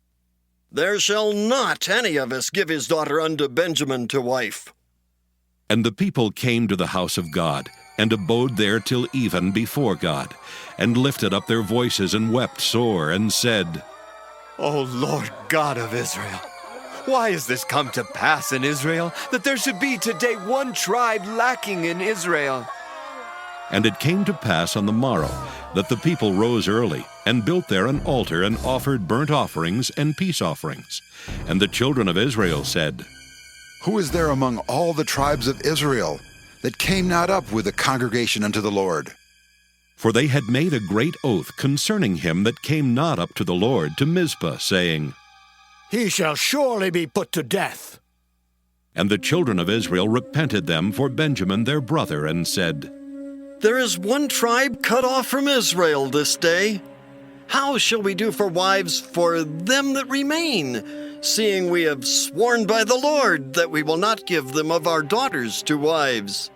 There shall not any of us give his daughter unto Benjamin to wife. And the people came to the house of God, and abode there till even before God, and lifted up their voices, and wept sore, and said, O Lord God of Israel, why is this come to pass in Israel, that there should be today one tribe lacking in Israel? And it came to pass on the morrow, that the people rose early, and built there an altar, and offered burnt offerings and peace offerings. And the children of Israel said, Who is there among all the tribes of Israel that came not up with the congregation unto the Lord? For they had made a great oath concerning him that came not up to the Lord to Mizpah, saying, He shall surely be put to death. And the children of Israel repented them for Benjamin their brother, and said, There is one tribe cut off from Israel this day. How shall we do for wives for them that remain, seeing we have sworn by the Lord that we will not give them of our daughters to wives?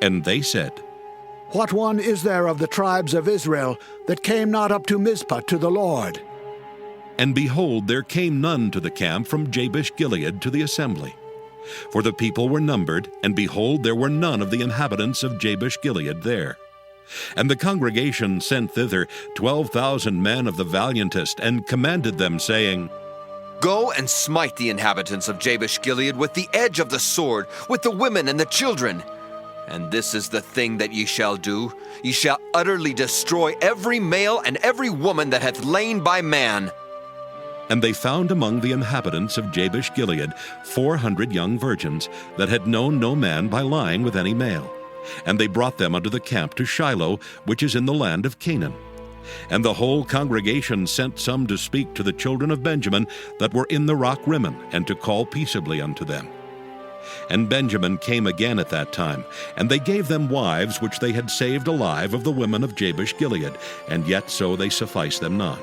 And they said, What one is there of the tribes of Israel that came not up to Mizpah to the Lord? And behold, there came none to the camp from Jabesh Gilead to the assembly. For the people were numbered, and behold, there were none of the inhabitants of Jabesh-Gilead there. And the congregation sent thither 12,000 men of the valiantest, and commanded them, saying, Go and smite the inhabitants of Jabesh-Gilead with the edge of the sword, with the women and the children. And this is the thing that ye shall do. Ye shall utterly destroy every male and every woman that hath lain by man. And they found among the inhabitants of Jabesh-Gilead 400 young virgins that had known no man by lying with any male. And they brought them unto the camp to Shiloh, which is in the land of Canaan. And the whole congregation sent some to speak to the children of Benjamin that were in the rock Rimmon, and to call peaceably unto them. And Benjamin came again at that time, and they gave them wives which they had saved alive of the women of Jabesh-Gilead, and yet so they sufficed them not.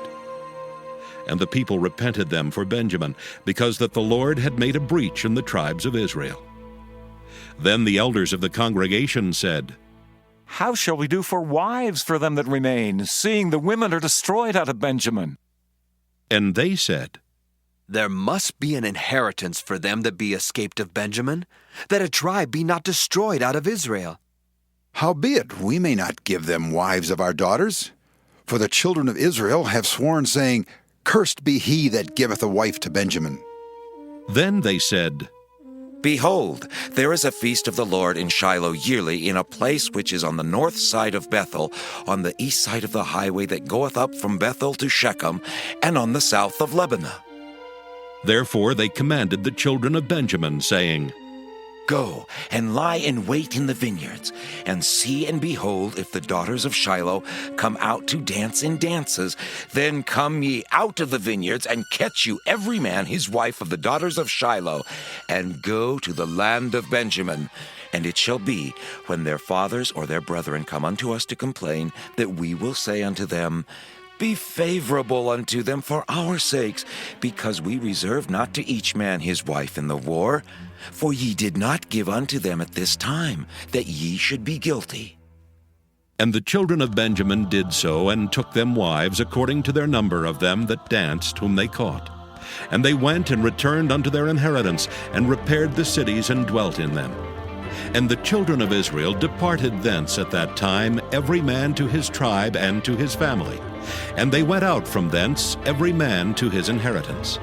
And the people repented them for Benjamin, because that the Lord had made a breach in the tribes of Israel. Then the elders of the congregation said, How shall we do for wives for them that remain, seeing the women are destroyed out of Benjamin? And they said, There must be an inheritance for them that be escaped of Benjamin, that a tribe be not destroyed out of Israel. Howbeit, we may not give them wives of our daughters. For the children of Israel have sworn, saying, Cursed be he that giveth a wife to Benjamin. Then they said, Behold, there is a feast of the Lord in Shiloh yearly, in a place which is on the north side of Bethel, on the east side of the highway that goeth up from Bethel to Shechem, and on the south of Lebanon. Therefore they commanded the children of Benjamin, saying, Go and lie in wait in the vineyards, and see and behold if the daughters of Shiloh come out to dance in dances. Then come ye out of the vineyards, and catch you every man his wife of the daughters of Shiloh, and go to the land of Benjamin. And it shall be, when their fathers or their brethren come unto us to complain, that we will say unto them, Be favorable unto them for our sakes, because we reserve not to each man his wife in the war. For ye did not give unto them at this time, that ye should be guilty. And the children of Benjamin did so, and took them wives according to their number of them that danced, whom they caught. And they went and returned unto their inheritance, and repaired the cities, and dwelt in them. And the children of Israel departed thence at that time, every man to his tribe and to his family. And they went out from thence, every man to his inheritance.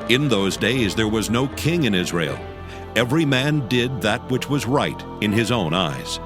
In those days there was no king in Israel. Every man did that which was right in his own eyes.